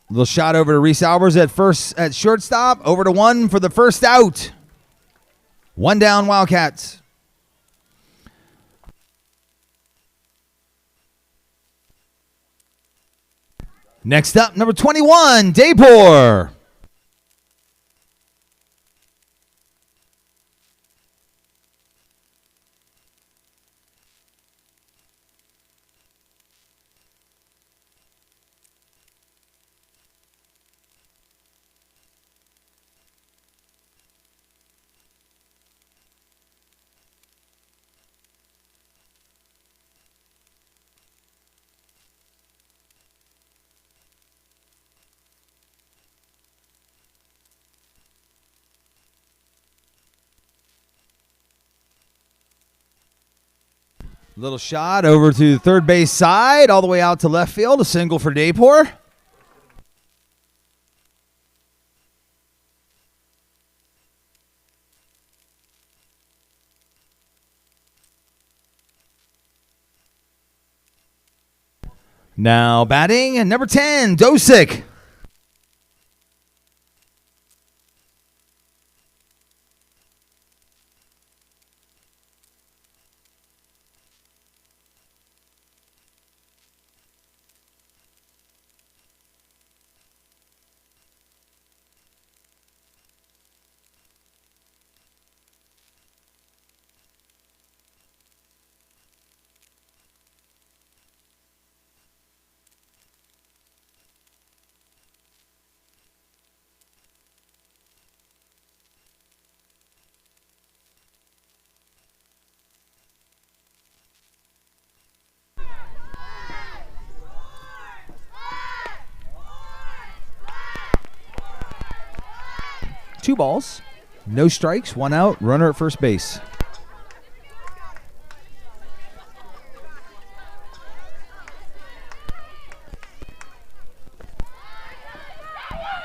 Little shot over to Reese Albers at shortstop. Over to 1 for the 1st out. 1 down, Wildcats. Next up, number 21, Daypor. Little shot over to the third base side, all the way out to left field. A single for Daypor. Now batting, and number 10, Dosek. 2 balls, no strikes, 1 out, runner at first base.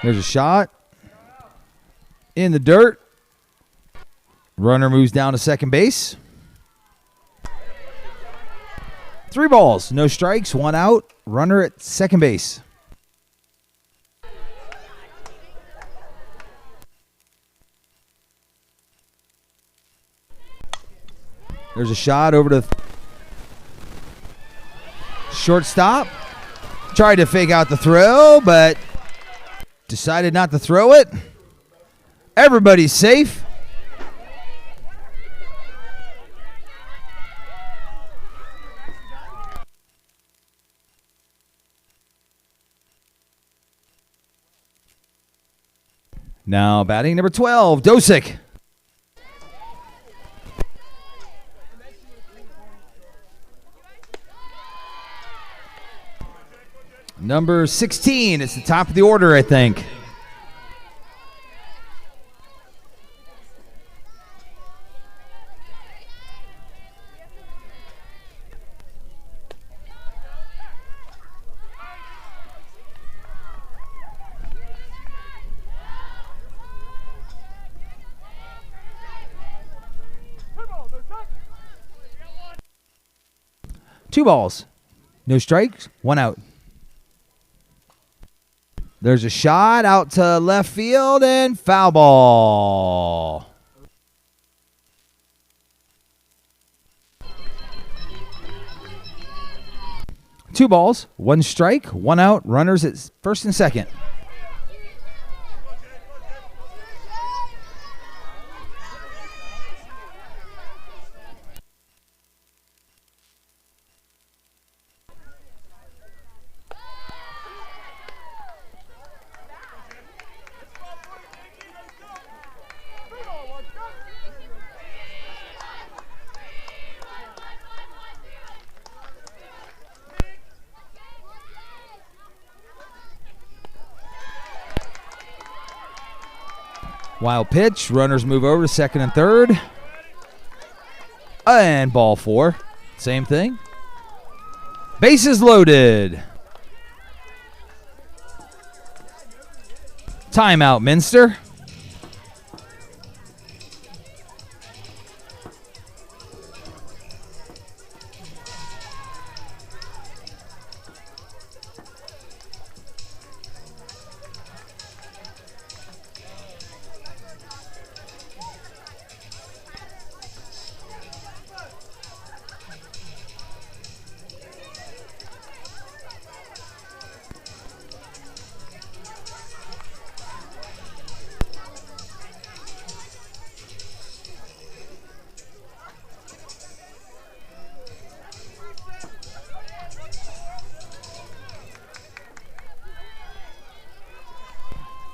There's a shot. In the dirt. Runner moves down to second base. 3 balls, no strikes, 1 out, runner at second base. There's a shot over to shortstop. Tried to fake out the throw, but decided not to throw it. Everybody's safe. Now batting number 12, Dosick. Number 16, it's the top of the order, I think. Two balls, no strikes, 1 out. There's a shot out to left field and foul ball. Two balls, 1 strike, 1 out, runners at first and second. Wild pitch. Runners move over to second and third. And ball 4. Same thing. Bases loaded. Timeout, Minster.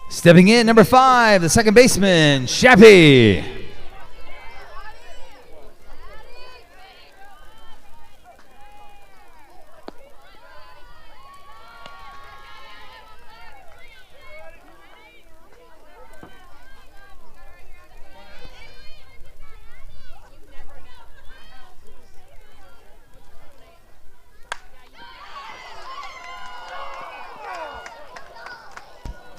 Stepping in, number 5, the second baseman, Shappy.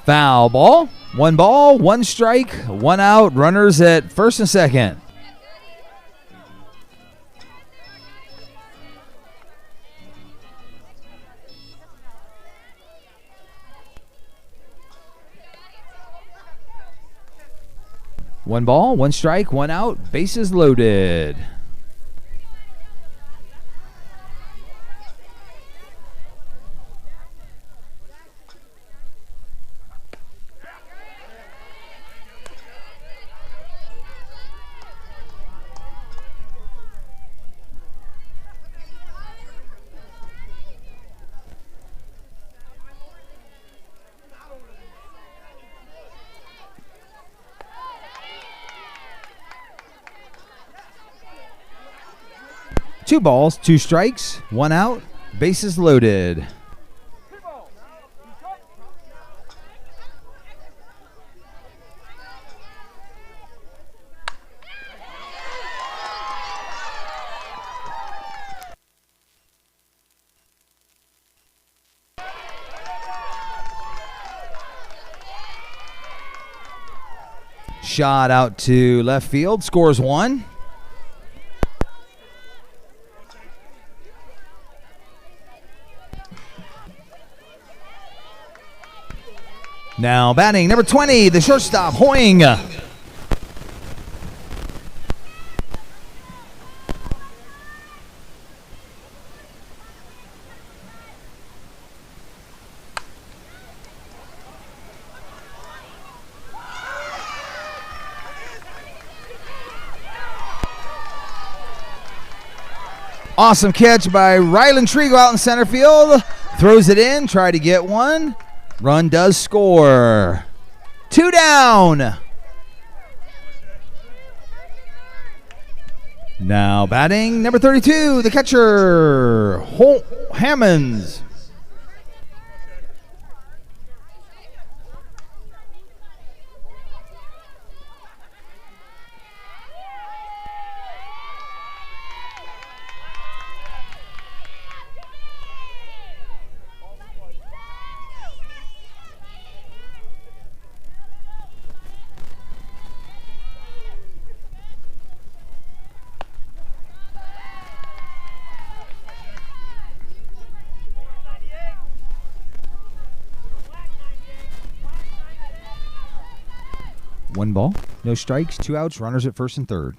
Foul ball. 1 ball, 1 strike, 1 out. Runners at first and second. One ball, 1 strike, 1 out. Bases loaded. Two balls, 2 strikes, 1 out, bases loaded. shot out to left field. Scores 1. Now batting number 20, the shortstop, Hoying. Awesome catch by Rylan Trigo out in center field. Throws it in, try to get one. Run does score. 2 down. Now batting number 32, the catcher, Hammonds. One ball, no strikes, 2 outs, runners at first and third.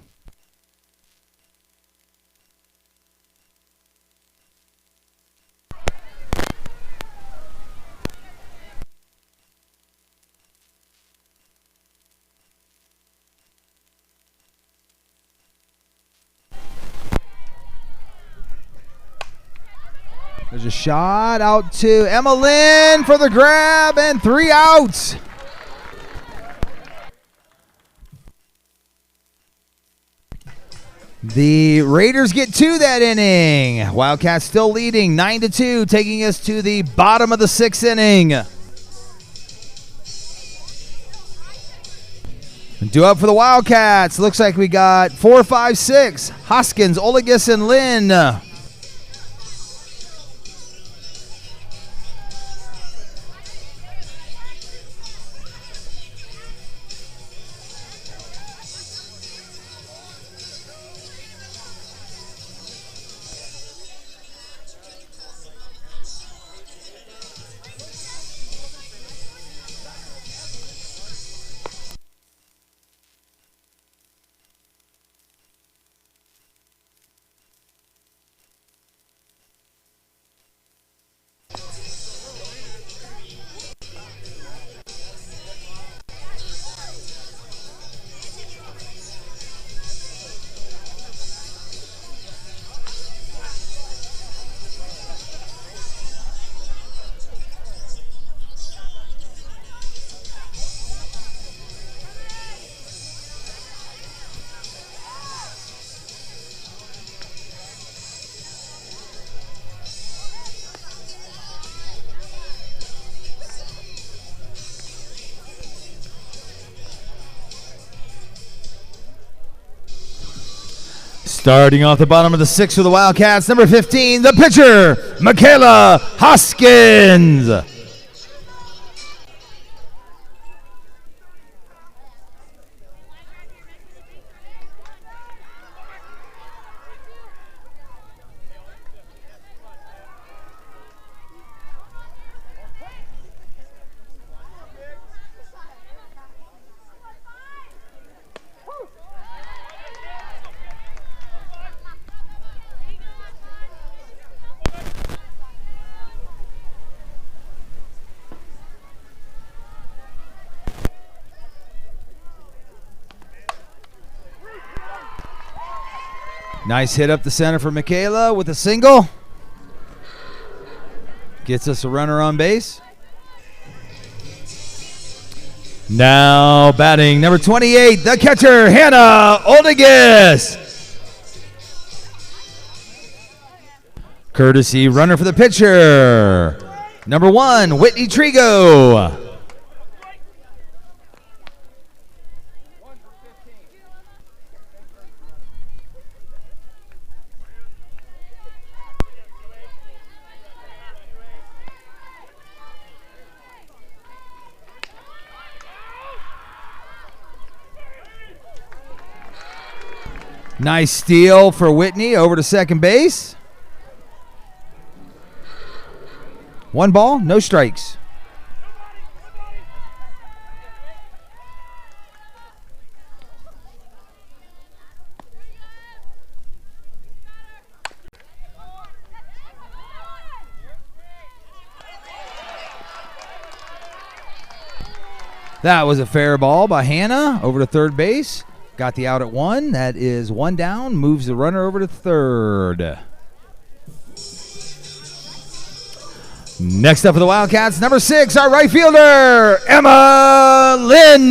There's a shot out to Emma Lynn for the grab and 3 outs. The Raiders get 2 that inning. Wildcats still leading 9-2, taking us to the bottom of the 6th inning. Due up for the Wildcats. Looks like we got 4, 5, 6. Hoskins, Olegus, and Lynn. Starting off the bottom of the 6th for the Wildcats, number 15, the pitcher, Michaela Hoskins. Nice hit up the center for Michaela with a single. Gets us a runner on base. Now batting number 28, the catcher, Hannah Oldegas. Courtesy runner for the pitcher, number 1, Whitney Trigo. Nice steal for Whitney over to second base. 1 ball, no strikes. That was a fair ball by Hannah over to third base. Got the out at 1. That is 1 down. Moves the runner over to third. Next up for the Wildcats, number 6, our right fielder, Emma Lynn.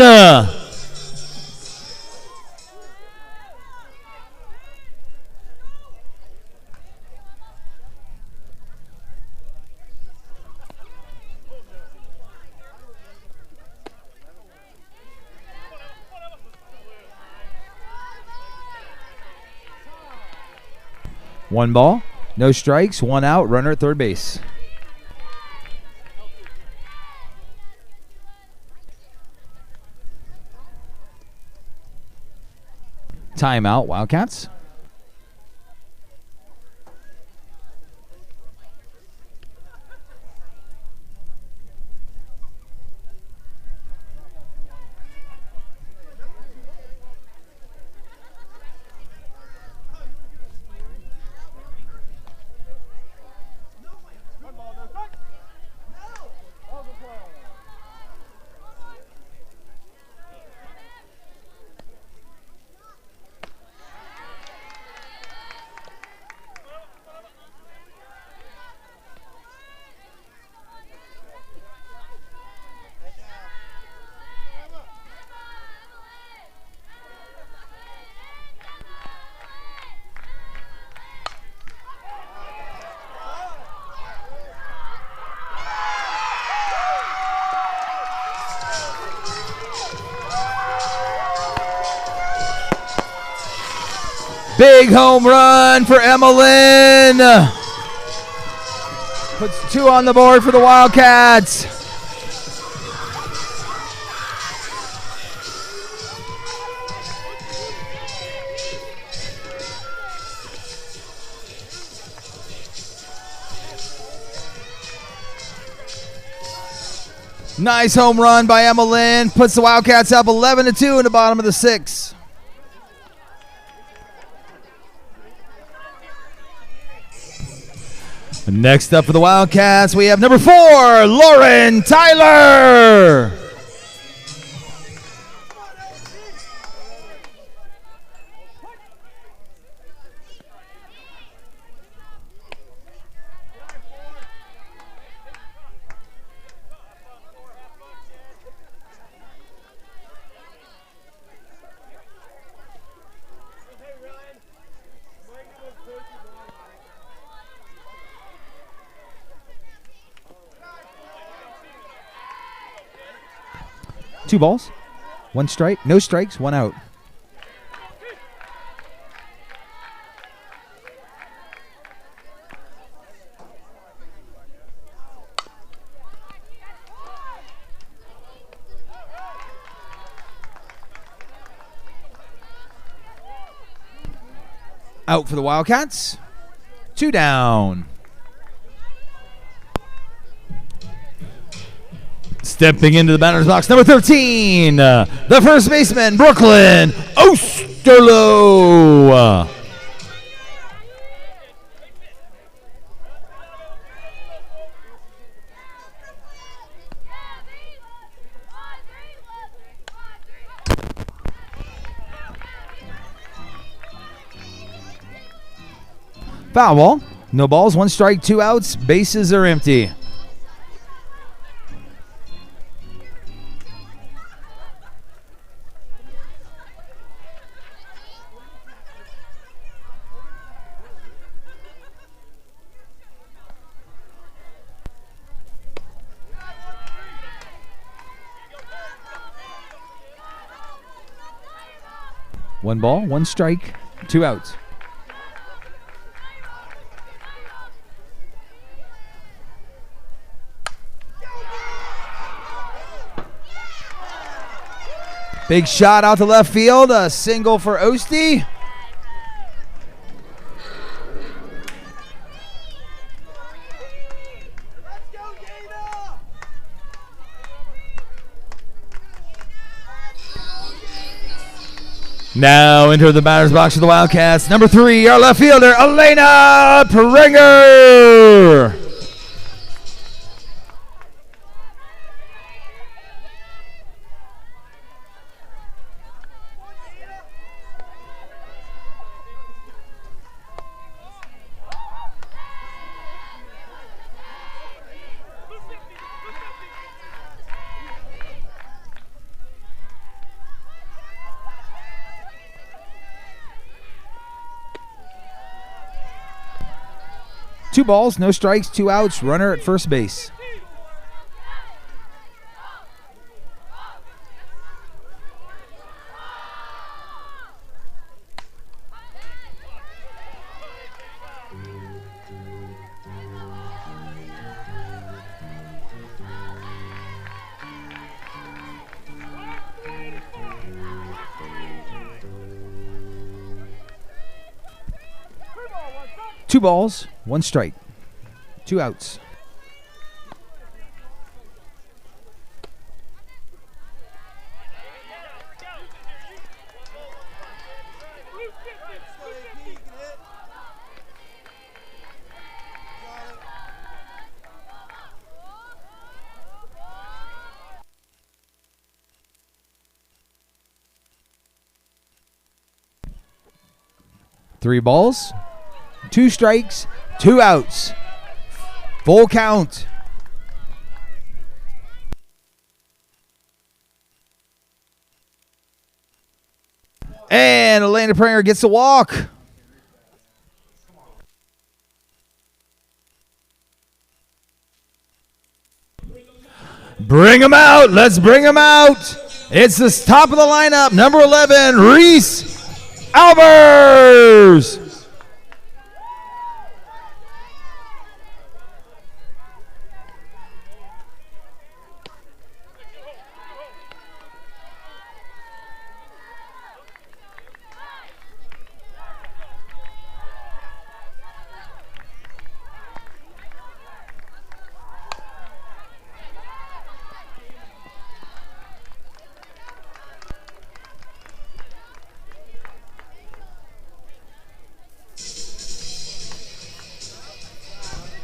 One ball, no strikes, 1 out, runner at third base. Timeout, Wildcats. Big home run for Emma Lynn. Puts 2 on the board for the Wildcats. Nice home run by Emma Lynn. Puts the Wildcats up 11-2 in the bottom of the 6th. Next up for the Wildcats, we have number 4, Lauren Tyler. Two balls, 1 strike, no strikes, 1 out. Out for the Wildcats, 2 down. Stepping into the batter's box, number 13, the first baseman, Brooklyn Osterloh. Foul ball, no balls, 1 strike, 2 outs, bases are empty. One ball, 1 strike, 2 outs. Big shot out to left field, a single for Osty. Now into the batter's box for the Wildcats. Number 3, our left fielder, Elena Pringer. Two balls, no strikes, 2 outs, runner at first base. Two balls, 1 strike, 2 outs. Three balls, 2 strikes, 2 outs. Full count. And Elena Pringer gets a walk. Bring him out. Let's bring him out. It's the top of the lineup. Number 11, Reese Albers.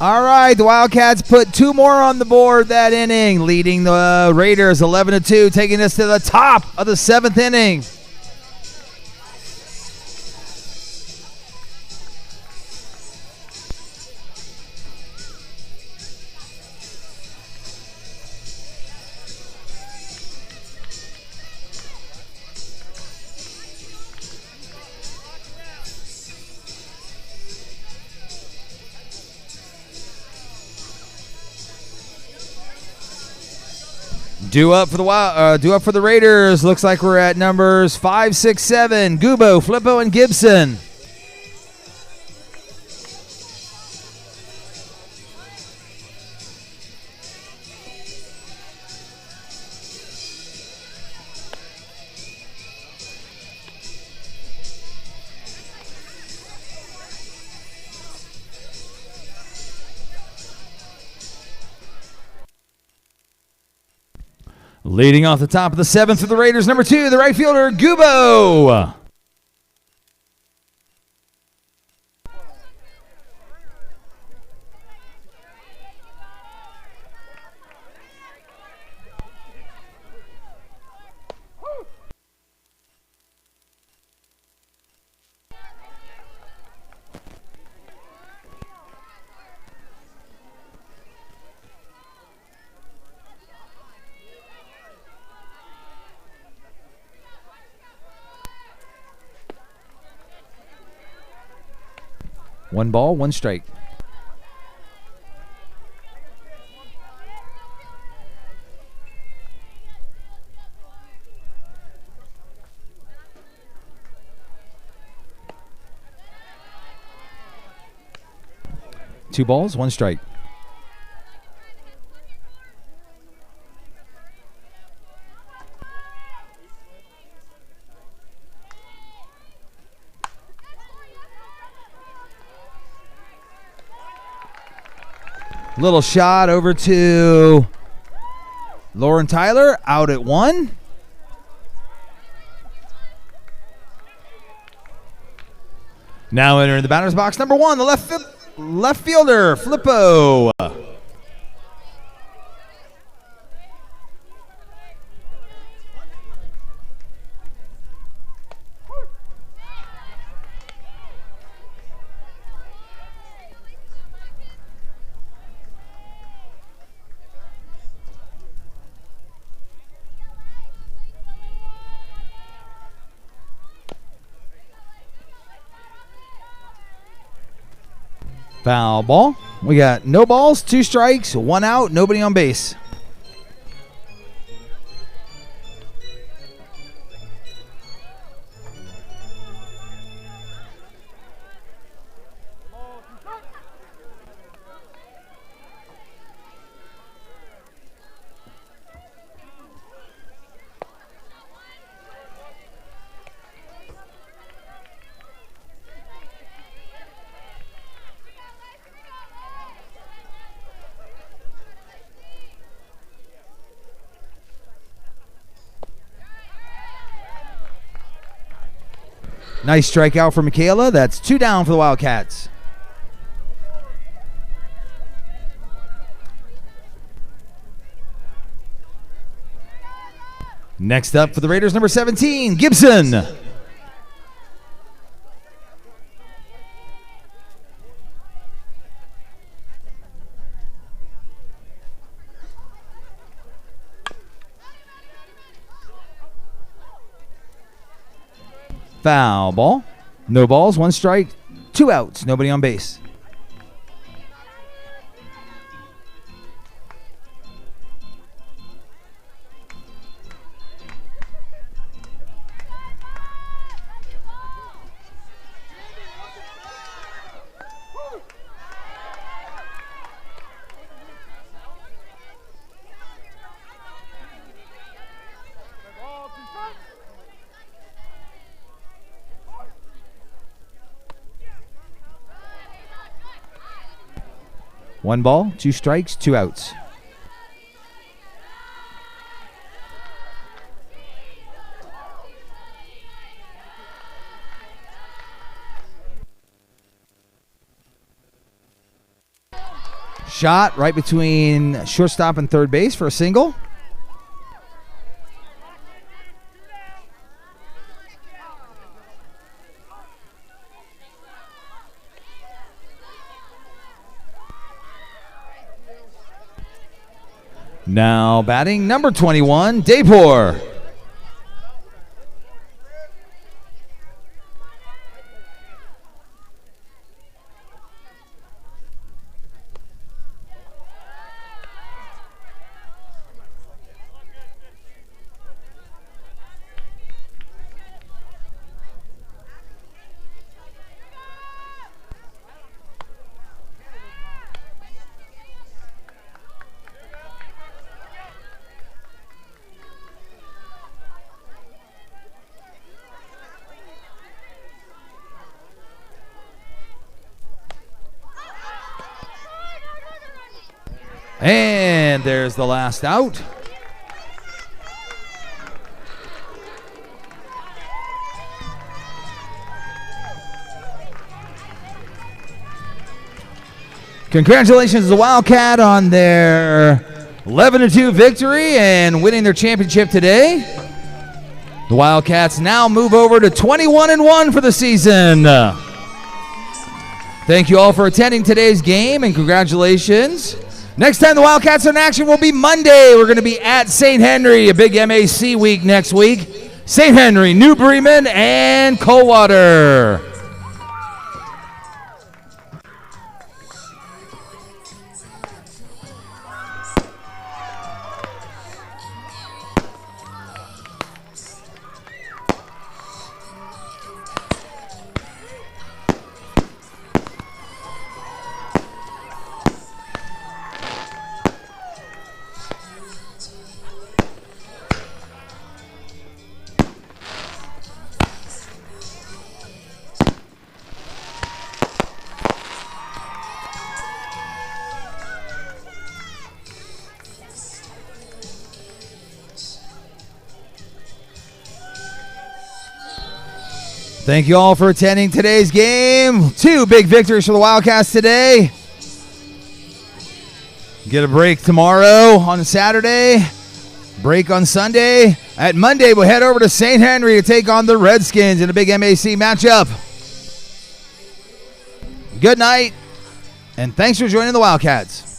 All right, the Wildcats put 2 more on the board that inning, leading the Raiders 11-2, taking us to the top of the 7th inning. Due up for the Raiders. Looks like we're at numbers 5, 6, 7. Gubo, Flippo, and Gibson. Leading off the top of the 7th for the Raiders, number 2, the right fielder, Gubo. One ball, 1 strike. Two balls, 1 strike. Little shot over to Lauren Tyler, out at 1. Now entering the batter's box, number 1, the left fielder, Flippo. Foul ball. We got no balls, 2 strikes, 1 out, nobody on base. Nice strikeout for Michaela. That's 2 down for the Wildcats. Next up for the Raiders, number 17, Gibson. Foul ball. No balls, 1 strike, 2 outs, nobody on base. One ball, 2 strikes, 2 outs. Shot right between shortstop and third base for a single. Now batting number 21, Daypor. And there's the last out. Congratulations to the Wildcat on their 11-2 victory and winning their championship today. The Wildcats now move over to 21-1 for the season. Thank you all for attending today's game and congratulations. Next time the Wildcats are in action will be Monday. We're going to be at St. Henry, a big MAC week next week. St. Henry, New Bremen, and Coldwater. Thank you all for attending today's game. 2 big victories for the Wildcats today. Get a break tomorrow on Saturday. Break on Sunday. At Monday, we'll head over to St. Henry to take on the Redskins in a big MAC matchup. Good night, and thanks for joining the Wildcats.